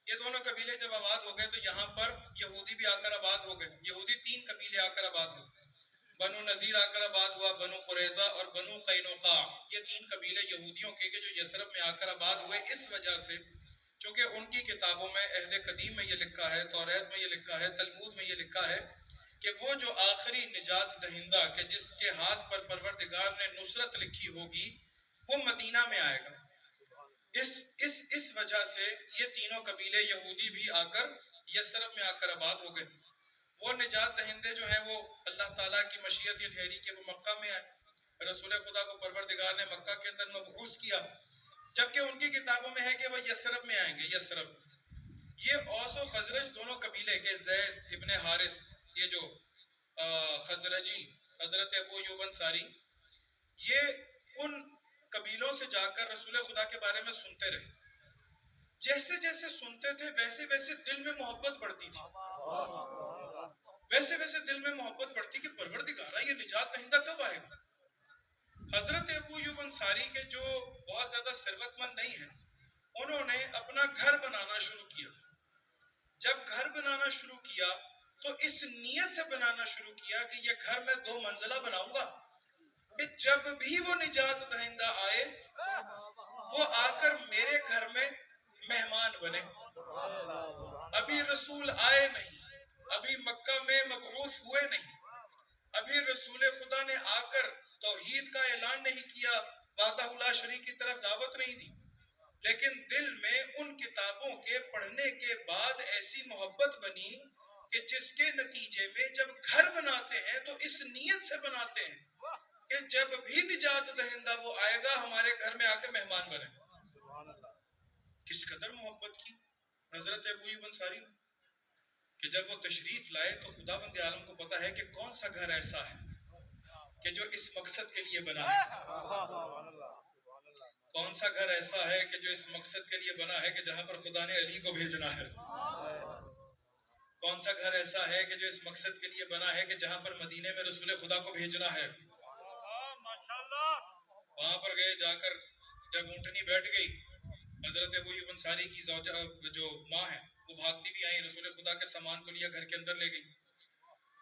یہ دونوں قبیلے جب آباد ہو گئے تو یہاں پر یہودی بھی آ کر آباد ہو گئے. یہودی 3 قبیلے آ کر آباد ہوئے. بنو نذیر آ کر آباد ہوا، بنو قریظہ اور بنو قینقاع. یہ 3 قبیلے یہودیوں کے جو یثرب میں آ کر آباد ہوئے، اس وجہ سے چونکہ ان کی کتابوں میں عہد قدیم میں یہ لکھا ہے، توریت میں یہ لکھا ہے، تلمود میں یہ لکھا ہے کہ وہ جو آخری نجات دہندہ کہ جس کے ہاتھ پر پروردگار نے نصرت لکھی ہوگی وہ مدینہ میں آئے گا. اس وجہ سے یہ تینوں قبیلے یہودی بھی آ کر یثرب میں آ کر آباد ہو گئے. وہ نجات دہندے جو ہیں وہ اللہ تعالیٰ کی مشیت یہ ٹھہری کہ وہ مکہ میں آئے. رسول خدا کو پروردگار نے مکہ کے اندر مبعوث کیا، جبکہ ان کی کتابوں میں ہے کہ وہ یثرب میں آئیں گے. یثرب یہ اوس و خزرج دونوں قبیلے کے زید ابن حارث، یہ جو خزرجی حضرت ابو ایوب انصاری، یہ ان قبیلوں سے جا کر رسول خدا کے بارے میں سنتے رہے. جیسے جیسے سنتے تھے ویسے ویسے دل میں محبت بڑھتی تھی، ویسے ویسے دل میں محبت بڑھتی کہ پروردگارہ یہ نجات دہندہ کب آئے گا. حضرت ابو ایوب انصاری کے جو بہت زیادہ ثروت مند نہیں ہیں، انہوں نے اپنا گھر بنانا شروع کیا. جب گھر بنانا شروع کیا تو اس نیت سے بنانا شروع کیا کہ یہ گھر میں 2 منزلہ بناؤں گا کہ جب بھی وہ نجات دہندہ آئے وہ آ کر میرے گھر میں مہمان بنے. ابھی رسول آئے نہیں، ابھی مکہ میں مبعوث ہوئے نہیں، ابھی رسول خدا نے آ کر توحید کا اعلان نہیں کیا، وحدہ لا شریک کی طرف دعوت نہیں دی، لیکن دل میں ان کتابوں کے پڑھنے کے بعد ایسی محبت بنی کہ جس کے نتیجے میں جب گھر بناتے ہیں تو اس نیت سے بناتے ہیں کہ جب بھی نجات دہندہ وہ آئے گا ہمارے گھر میں آ کے مہمان بنے. کس قدر محبت کی حضرت ابو ایوب انصاری کہ جب وہ تشریف لائے تو خداوند عالم کو پتا ہے کہ کون سا گھر ایسا ہے کہ جو اس مقصد کے لیے بنا ہے، کون سا گھر ایسا ہے کہ جو اس مقصد کے لیے بنا ہے کہ جہاں پر خدا نے علی کو بھیجنا ہے، کون سا گھر ایسا ہے کہ جو اس مقصد کے لیے بنا ہے کہ جہاں پر مدینے میں رسول خدا کو بھیجنا ہے. وہاں پر گئے، جا کر جب اونٹنی بیٹھ گئی، حضرت ابو ایوب انصاری کی زوجہ جو ماں ہے وہ بھاگتی بھی آئی، رسول خدا کے سامان کو لیا گھر کے اندر لے گئی.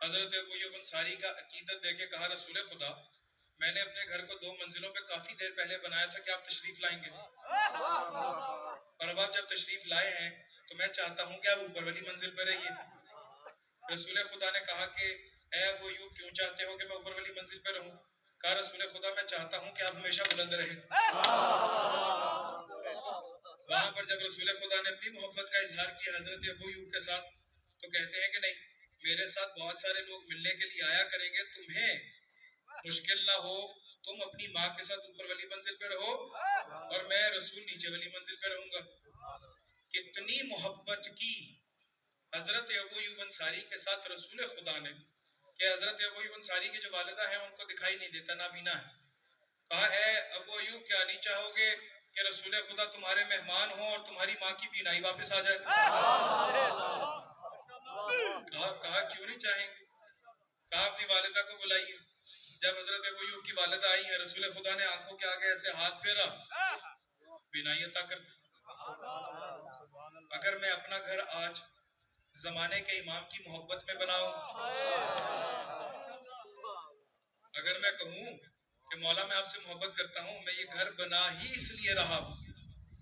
حضرت ابو ایوب انصاری کا عقیدت دیکھے، کہا رسول خدا میں نے اپنے گھر کو 2 منزلوں پہ کافی دیر پہلے بنایا تھا کہ آپ تشریف لائیں گے، اور اب آپ جب تشریف لائے ہیں تو میں چاہتا ہوں کہ آپ اوپر والی منزل پہ رہیے۔ رسول خدا نے کہا کہ اے ابو ایوب کیوں چاہتے ہو کہ میں اوپر والی منزل پہ رہوں؟ کہا رسول خدا میں چاہتا ہوں کہ آپ ہمیشہ بلند رہیں۔ وہاں پر جب رسول خدا نے اپنی محبت کا اظہار کیا حضرت ابو ایوب کے ساتھ، تو کہتے ہیں کہ نہیں، میرے ساتھ بہت سارے لوگ ملنے کے لیے آیا کریں گے، تمہیں مشکل نہ ہو، تم اپنی ماں کے ساتھ اوپر والی منزل پہ رہو اور میں رسول نیچے والی منزل پہ رہوں گا۔ کتنی محبت کی حضرت ابو ایوب انصاری کے ساتھ رسول خدا نے کہ حضرت ابو ایوب انصاری کی جو والدہ ہیں ان کو دکھائی نہیں دیتا، نابینا ہے۔ کہا اے ابو ایوب کیا نہیں چاہو گے کہ رسول خدا تمہارے مہمان ہوں اور تمہاری ماں کی بینائی واپس آ جائے؟ کہا کیوں نہیں چاہیں گے؟ کہا اپنی والدہ کو بلائیے۔ جب حضرت ابو ایوب کی والدہ آئی ہیں، رسول خدا نے آنکھوں کے آگے ایسے ہاتھ پھیرا، بینائی عطا کر دی۔ اگر میں اپنا گھر آج زمانے کے امام کی محبت میں بناؤں، اگر میں کہوں کہ مولا میں آپ سے محبت کرتا ہوں، میں یہ گھر بنا ہی اس لیے رہا ہوں،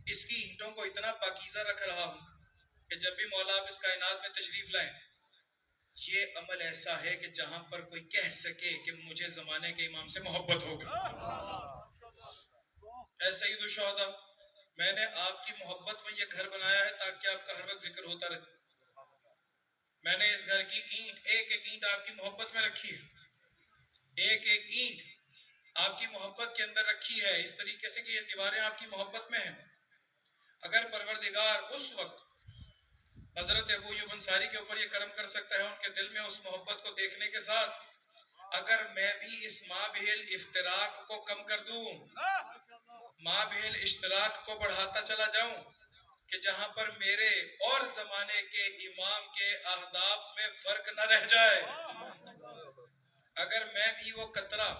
اس کی اینٹوں کو اتنا پاکیزہ رکھ رہا ہوں کہ جب بھی مولا آپ اس کائنات میں تشریف لائیں، یہ عمل ایسا ہے کہ جہاں پر کوئی کہہ سکے کہ مجھے زمانے کے امام سے محبت ہو گئی۔ اے سید الشہداء، میں نے آپ کی محبت میں یہ گھر بنایا ہے تاکہ آپ کا ہر وقت ذکر ہوتا رہے۔ میں نے اس گھر کی اینٹ، ایک ایک اینٹ آپ کی محبت میں رکھی ہے، ایک ایک اینٹ آپ کی محبت کے اندر رکھی ہے، اس طریقے سے کہ یہ دیواریں آپ کی محبت میں ہیں۔ اگر پروردگار اس وقت حضرت ابو ایوب انصاری کے اوپر یہ کرم کر سکتا ہے ان کے دل میں اس محبت کو دیکھنے کے ساتھ، اگر میں بھی اس مابہل افتراق کو کم کر دوں، مابہل اشتراک کو بڑھاتا چلا جاؤں کہ جہاں پر میرے اور زمانے کے امام کے اہداف میں فرق نہ رہ جائے، اگر میں بھی وہ قطرہ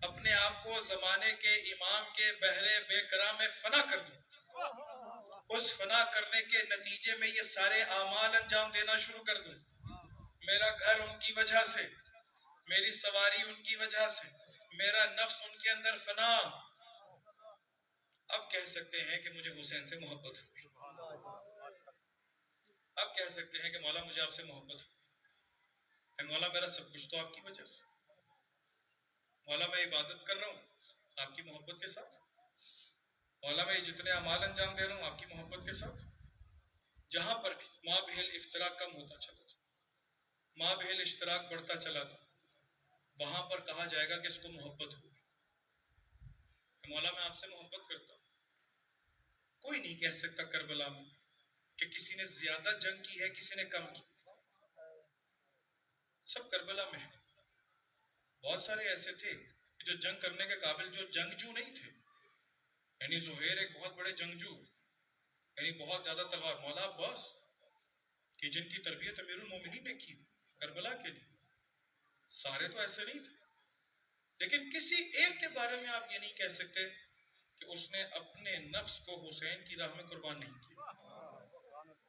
اپنے آپ کو زمانے کے امام کے بحر بے کرا میں فنا کر دوں، اس فنا کرنے کے نتیجے میں یہ سارے اعمال انجام دینا شروع کر دوں، میرا گھر ان کی وجہ سے، میری سواری ان کی وجہ سے، میرا نفس ان کے اندر فنا، اب کہہ سکتے ہیں کہ مجھے حسین سے محبت ہوئی، اب کہہ سکتے ہیں کہ مولا مجھے آپ سے محبت ہوئی، اے مولا میرا سب کچھ تو آپ کی وجہ سے، مولا میں عبادت کر رہا ہوں آپ کی محبت کے ساتھ، مولا میں جتنے اعمال انجام دے رہا ہوں آپ کی محبت کے ساتھ۔ جہاں پر بھی ماں بہل اشتراک کم ہوتا چلا تھا، ماں بہل اشتراک بڑھتا چلا تھا، وہاں پر کہا جائے گا کہ اس کو محبت ہو، مولا میں آپ سے محبت کرتا ہوں۔ کوئی نہیں کہہ سکتا کربلا میں کہ کسی نے زیادہ جنگ کی ہے کسی نے کم کی، سب کربلا میں ہے۔ بہت سارے ایسے تھے جو جنگ کرنے کے قابل، جو جنگجو نہیں تھے، یعنی زہیر ایک بہت بڑے جنگجو، یعنی بہت زیادہ تلوار، مولا عباس کہ جن کی تربیت امیر المومنین نے کی کربلا کے لیے، سارے تو ایسے نہیں تھے، لیکن کسی ایک کے بارے میں آپ یہ نہیں کہہ سکتے کہ اس نے اپنے نفس کو حسین کی راہ میں قربان نہیں کیا۔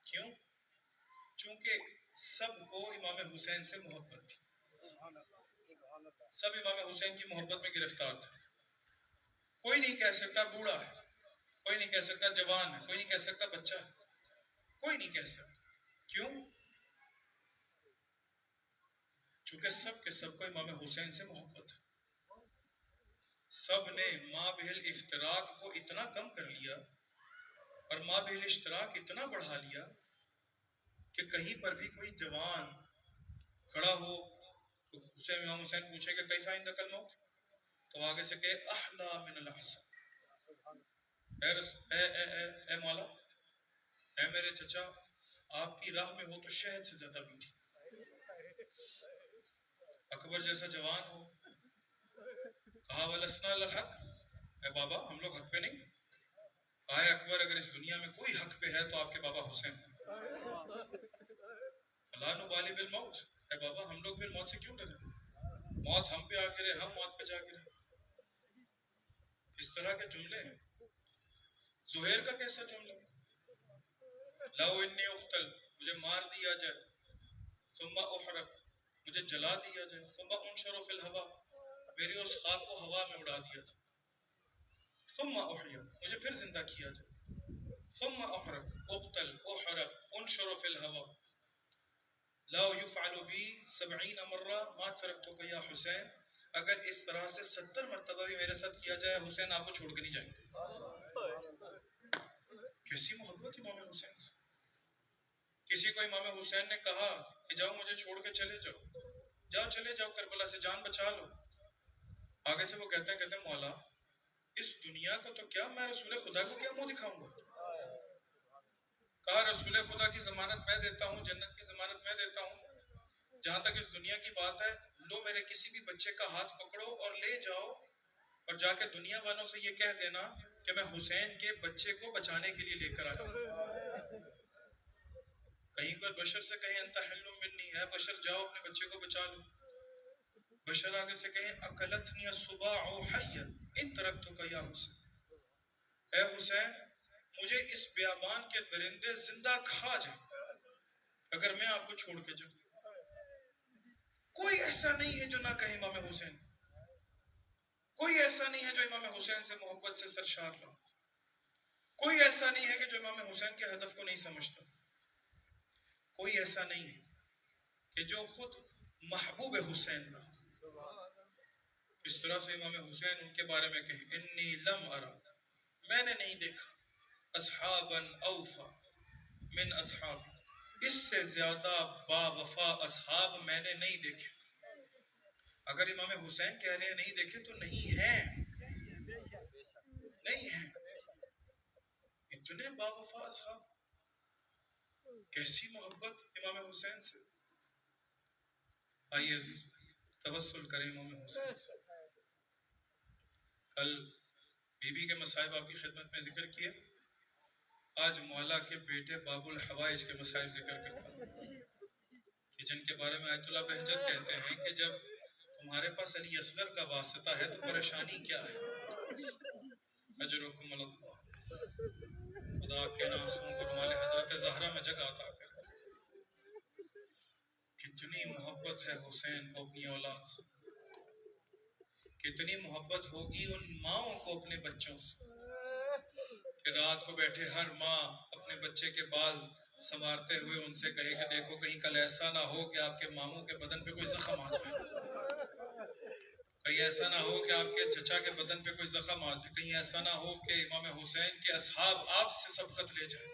کیوں؟ چونکہ سب کو امام حسین سے محبت تھی، سب امام حسین کی محبت میں گرفتار تھے۔ کوئی نہیں کہہ سکتا بوڑھا ہے، کوئی نہیں کہہ سکتا جوان ہے، کوئی نہیں کہہ سکتا بچہ ہے، کوئی نہیں کہہ سکتا۔ کیوں؟ چونکہ سب کے سب کو امام حسین سے محبت ہے۔ سب نے ماں بہل افتراق کو اتنا کم کر لیا اور ماں بہل اشتراک اتنا بڑھا لیا کہ کہیں پر بھی کوئی جوان کھڑا ہو تو اسے امام حسین پوچھے کہ کیسا عندک الموت، تو آگے سے کہے احلا من الحسن، اے مولا، اے میرے چچا، آپ کی راہ میں ہو تو شہد سے زیادہ میٹھی۔ اکبر جیسا جوان ہو، کہا ولسنا علی الحق، اے بابا ہم لوگ حق پہ نہیں۔ کہا ہے اکبر اگر اس دنیا میں کوئی حق پہ ہے تو آپ کے بابا حسین ہیں۔ فلا نبالی بالموت، اے بابا ہم لوگ پھر موت سے کیوں ڈرے، موت ہم پہ آ گرے ہم موت پہ جا گرے۔ اس طرح کے جملے ہیں۔ زہیر کا کیسا جملہ، لو انی اقتل، مجھے مار دیا جائے، ثم احرق، مجھے جلا دیا جائے، ثم انشر فی الہوا، میری اس خاک کو ہوا میں اڑا دیا جائے، ثم احیا، مجھے پھر زندہ کیا جائے، ثم احرق اقتل احرق انشر فی الہوا لا یفعل بی 70 مرہ ما ترکتک یا حسین، اگر اس طرح سے 70 مرتبہ بھی میرے ساتھ کیا جائے حسین آپ کو چھوڑ کے نہیں جائیں گے۔ کیسی محبت امام حسین سے۔ کسی کو امام حسین نے کہا کہ جاؤ مجھے چھوڑ کے چلے جاؤ، جاؤ چلے جاؤ کربلا سے جان بچا لو، آگے سے وہ کہتے ہیں مولا اس دنیا کو تو کیا، میں رسول خدا کو کیا منہ دکھاؤں گا؟ کہا رسول خدا کی ضمانت میں دیتا ہوں، جنت کی ضمانت میں دیتا ہوں، جہاں تک اس دنیا کی بات ہے لو میرے کسی بھی بچے کا ہاتھ پکڑو اور لے جاؤ اور جا کے دنیا والوں سے یہ کہہ دینا کہ میں حسین کے بچے کو بچانے کے لیے لے کر آیا۔ کہیں پر بشر سے کہیں انت حل منی، ہے بشر جاؤ اپنے بچے کو بچا لو، بشر آگے سے کہیں اکلتنی الصباع حیا ان ترکتک یا حسین، اے حسین مجھے اس بیابان کے درندے زندہ کھا جائیں اگر میں آپ کو چھوڑ کے جاؤں۔ کوئی ایسا نہیں ہے جو نہ کہے امام حسین، کوئی ایسا نہیں ہے جو امام حسین سے محبت سے سرشار ہو، کوئی ایسا نہیں ہے کہ جو امام حسین کے ہدف کو نہیں سمجھتا، کوئی ایسا نہیں ہے کہ جو خود محبوب حسین نہ ہو۔ اس طرح سے امام حسین ان کے بارے میں کہیں انی لم ارا، میں نے نہیں دیکھا اصحابا اوفا من اصحاب، اس سے زیادہ با وفا اصحاب میں نے نہیں دیکھے۔ اگر امام حسین کہہ رہے ہیں نہیں دیکھے تو نہیں ہیں، نہیں ہیں، اتنے با وفا اصحاب، کیسی محبت امام حسین سے۔ آئیے عزیز توسل کریں امام حسین سے۔ کل بی بی کے مصائب آپ کی خدمت میں ذکر کیا، آج مولا کے بیٹے باب الحوائج کے مصائب ذکر کرتا ہوں کہ جن کے بارے میں آیت اللہ بہجت کہتے ہیں کہ جب تمہارے پاس علی اصغر کا واسطہ ہے تو پریشانی کیا ہے۔ اجرکم اللہ، خدا کے ناسوں کو رومال حضرت زہرا میں جگہ عطا کر۔ کتنی محبت ہے حسین کو اپنی اولاد سے، کتنی محبت ہوگی ان ماؤں کو اپنے بچوں سے کہ رات کو بیٹھے ہر ماں اپنے بچے کے بال سنوارتے ہوئے ان سے کہے کہ دیکھو کہیں کل ایسا نہ ہو کہ آپ کے ماموں کے بدن پہ کوئی زخم آ جائے، کہیں ایسا نہ ہو کہ آپ کے چچا کے بدن پہ کوئی زخم آ جائے، کہیں ایسا نہ ہو کہ امام حسین کے اصحاب آپ سے سبقت لے جائیں۔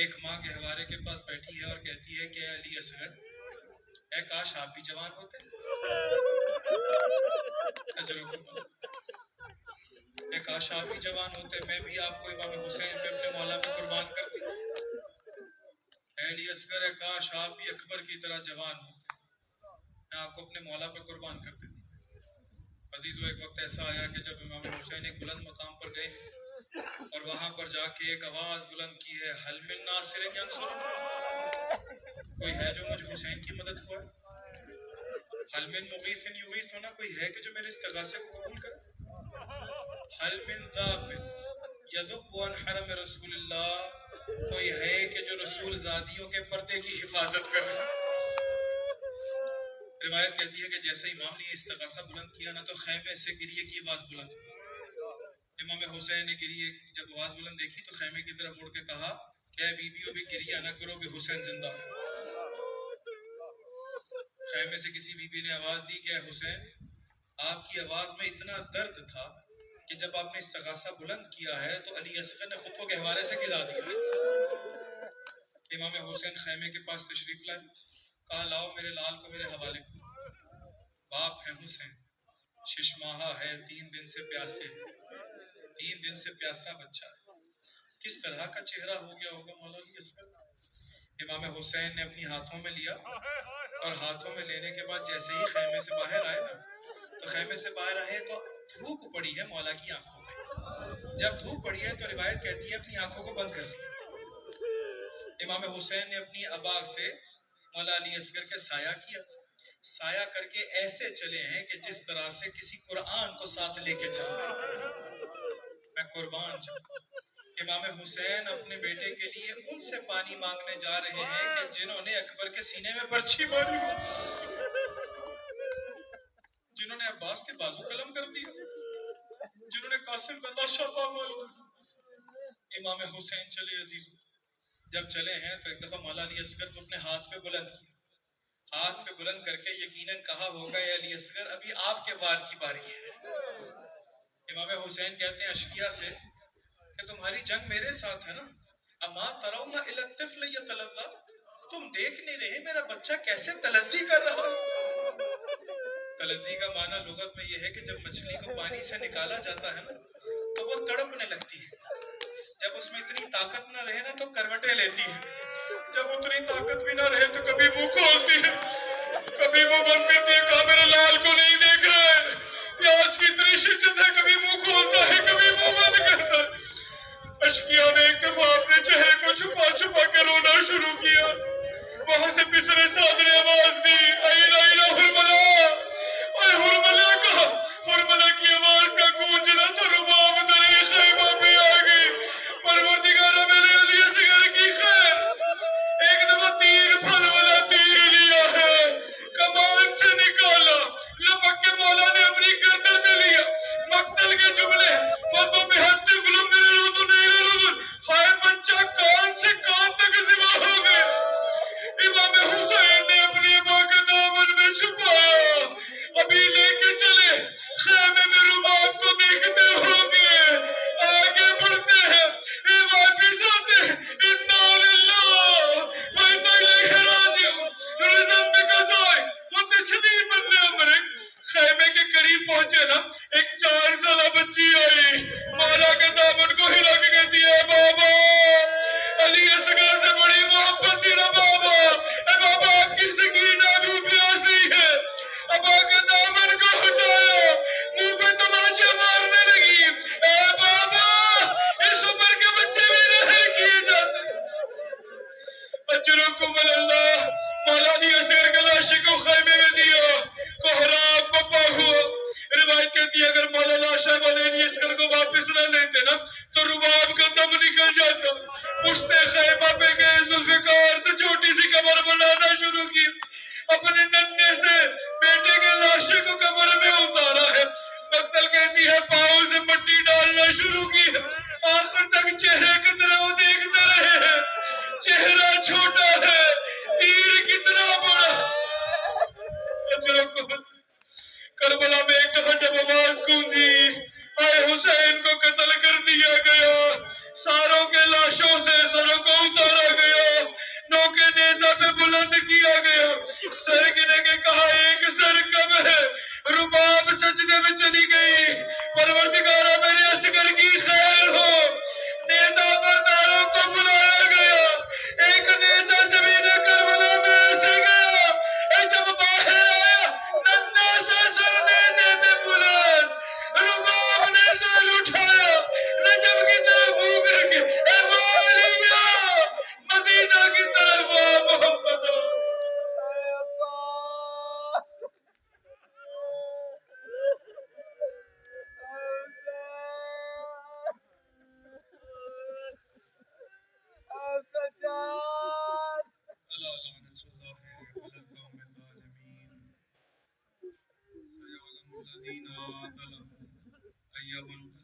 ایک ماں کے حوارے کے پاس بیٹھی ہے اور کہتی ہے کہ علی اصغر، اے کاش آپ بھی جوان ہوتے، اے کاش آپ بھی جوان ہوتے، میں بھی آپ کو امام حسین پہ اپنے مولا پہ قربان کرتی۔ اے علی اصغر، اے کاش آپ بھی اکبر کی طرح جوان ہوتے، میں آپ کو اپنے مولا پہ قربان کر دیتی۔ عزیزو ایک وقت ایسا آیا کہ جب امام حسین ایک بلند مقام پر گئے اور وہاں پر جا کے ایک آواز بلند کی ہے، حل من ناصر ینصرنی، کوئی ہے جو مجھ حسین کی مدد کو ہے؟ حل من مغیث یغیث، ہونا کوئی ہے کہ جو میرے استغاثے کو قبول کرے؟ حل من ذاب یذب عن حرم رسول اللہ، کوئی ہے کہ جو رسول زادیوں کے پردے کی حفاظت کرے؟ روایت کہتی ہے کہ جیسے امام نے استغاثہ بلند کیا نا تو خیمے سے گریے کی آواز بلند ہوئی۔ امام حسین نے گریے جب آواز بلند دیکھی تو خیمے کی طرف مڑ کے کہا کہ اے بیویوں بھی گریہ نہ کرو کہ حسین زندہ ہے۔ خیمے سے کسی بی بی نے آواز دی کہ اے حسین، آپ کی آواز میں اتنا درد تھا کہ جب آپ نے استغاثہ بلند کیا ہے تو علی اصغر نے خود کو گہوارے سے گرا دیا۔ امام حسین خیمے کے پاس تشریف لائے، کہا لاؤ میرے لال کو میرے حوالے کرو، باپ ہے حسین، ششماہا ہے، 3 دن سے پیاسے، 3 دن سے پیاسا بچہ ہے، کس طرح کا چہرہ ہو گیا ہوگا مولا علی اصغر۔ امام حسین نے اپنی ہاتھوں میں لیا اور ہاتھوں میں لینے کے بعد جیسے ہی خیمے سے باہر آئے نا تو خیمے سے باہر آئے تو دھوپ پڑی ہے مولا کی آنکھوں میں، جب دھوپ پڑی ہے تو روایت کہتی ہے اپنی آنکھوں کو بند کر لیا۔ امام حسین نے اپنی ابا سے مولا علی اصغر کے سایہ کیا، سایہ کر کے ایسے چلے ہیں کہ جس طرح سے کسی قرآن کو ساتھ لے کے چل رہے ہیں۔ میں قربان جاؤں، امام حسین اپنے بیٹے کے لیے ان سے پانی مانگنے جا رہے ہیں کہ جنہوں نے اکبر کے سینے میں برچھی ماری ہو، جنہوں نے عباس کے بازو قلم کر دیا، جنہوں نے قاسم کا لاشا پامال کیا۔ امام حسین چلے عزیزوں، جب چلے ہیں تو ایک دفعہ مولا علی اصغر کو اپنے ہاتھ پہ بلند کیا، ہاتھ پہ بلند کر کے یقیناً کہا ہوگا اے علی اصغر ابھی آپ کے وار کی باری ہے۔ امام حسین کہتے ہیں اشقیاء سے کہ تمہاری جنگ میرے ساتھ ہے نا، اما ترون الی الطفل یتلذذ، تم دیکھ نہیں رہے میرا بچہ کیسے تلذی کر رہا ہے۔ تلذی کا معنی لغت میں یہ ہے کہ جب مچھلی کو پانی سے نکالا جاتا ہے نا تو وہ تڑپنے لگتی ہے، جب اس میں اتنی طاقت نہ رہے نا تو کروٹیں لیتی ہے، جب اتنی طاقت بھی نہ رہے تو کبھی منہ کھولتی ہے، کبھی وہ بند کرتی ہے، کہا میرے لال کو نہیں دیکھ رہا ہے، پیاس کی اتنی شدت ہے، کبھی منہ کھولتا ہے کبھی منہ بند کرتا ہے۔ اشقیاء نے ایک دفعہ اپنے چہرے کو چھپا چھپا کے رونا شروع کیا، وہاں سے پسرے سعد نے آواز دی این این حرملا، اور حرملا کہا، حرملا کی آواز کا گونجنا تو رباب درے خیمہ پہ آ گئی، پروردگارہ میرے علی اصغر کی خیر، ایک دفعہ تیر پھل والا تیر لیا ہے، کمان سے نکالا، لپک کے مولا نے اپنی گردن میں لیا، مقتل کے جملے فتو بہت فلم میرے رودو نہیں رودو، ہائے بچہ کان سے کان تک زبا ہو گیا۔ امام حسین نے اپنی ماں کے دامن میں چھپایا، ابھی لے کے چلے خیمے میں رباب کو دیکھتے ہوں گے، آگے بڑھتے ہیں، یہ واپس آتے ہیں، اِنَّا لِلَّهِ وَإِنَّا إِلَيْهِ رَاجِعُونَ، رزم میں قضائے وہ تسلیم الامر، خیمے کے قریب پہنچے نا، ایک 4 سالہ بچی آئی، مولا کے دامن کو ہلا کے کہتی ہے بابا، علی اصغر سے بڑی محبت تھی نا بابا، اے بابا آپ کی سکینہ بھی پیاسی ہے، ابا کے دامن کو ہٹایا، منہ پہ تماچے مارنے لگی، اے بابا اس عمر کے بچے بھی نہیں کیے جاتے۔ اجرکم اللہ، مولا علی اصغر کے لاشے کو خیمے میں دیا، کوہرام پپا ہوا، روایت کہتی ہے اگر مولا لاشا والے علی اصغر کو واپس نہ لیتے نا تو رباب کا دم نکل جاتا۔ پشتے خیمہ پہ گئے ذوالفقار تو چھوٹی سی قبر بنانا شروع کی، اپنے ننھے سے بیٹے کے لاشے کو قبر میں اتارا ہے، مقتل کہتی ہے پاؤں سے مٹی ڈالنا شروع کی، آخر تک چہرے کی طرف دیکھتے رہے ہیں، چہرہ چھوٹا ہے، تیر کتنا بڑا۔ اجرکم، کربلا میں ایک دفعہ جب آواز گونجی اے حسین کو قتل کر دیا گیا، ساروں کے لاشوں سے سروں کو اتارا گیا، نوکے نیزہ پہ بلند کیا گیا، سر گنے کے کہا ایک سر کم ہے، رباب سجدے میں چلی گئی، پروردگارہ میرے اصغر کی خیر ہو، نیزہ برداروں کو بلایا گیا، ایک نیزہ زمین کربلا میں ایسے گیا، اے جب باہر آیا ننھا سا سر نیزے پہ بلند، رباب نے سر اٹھایا، نجم کی طرف منہ کر کے اے والیہ مدینہ کی طرف آ محمد، اللہ لعنت اللہ علی القوم الظالمین، سيعلم الذين ظلموا أي منقلب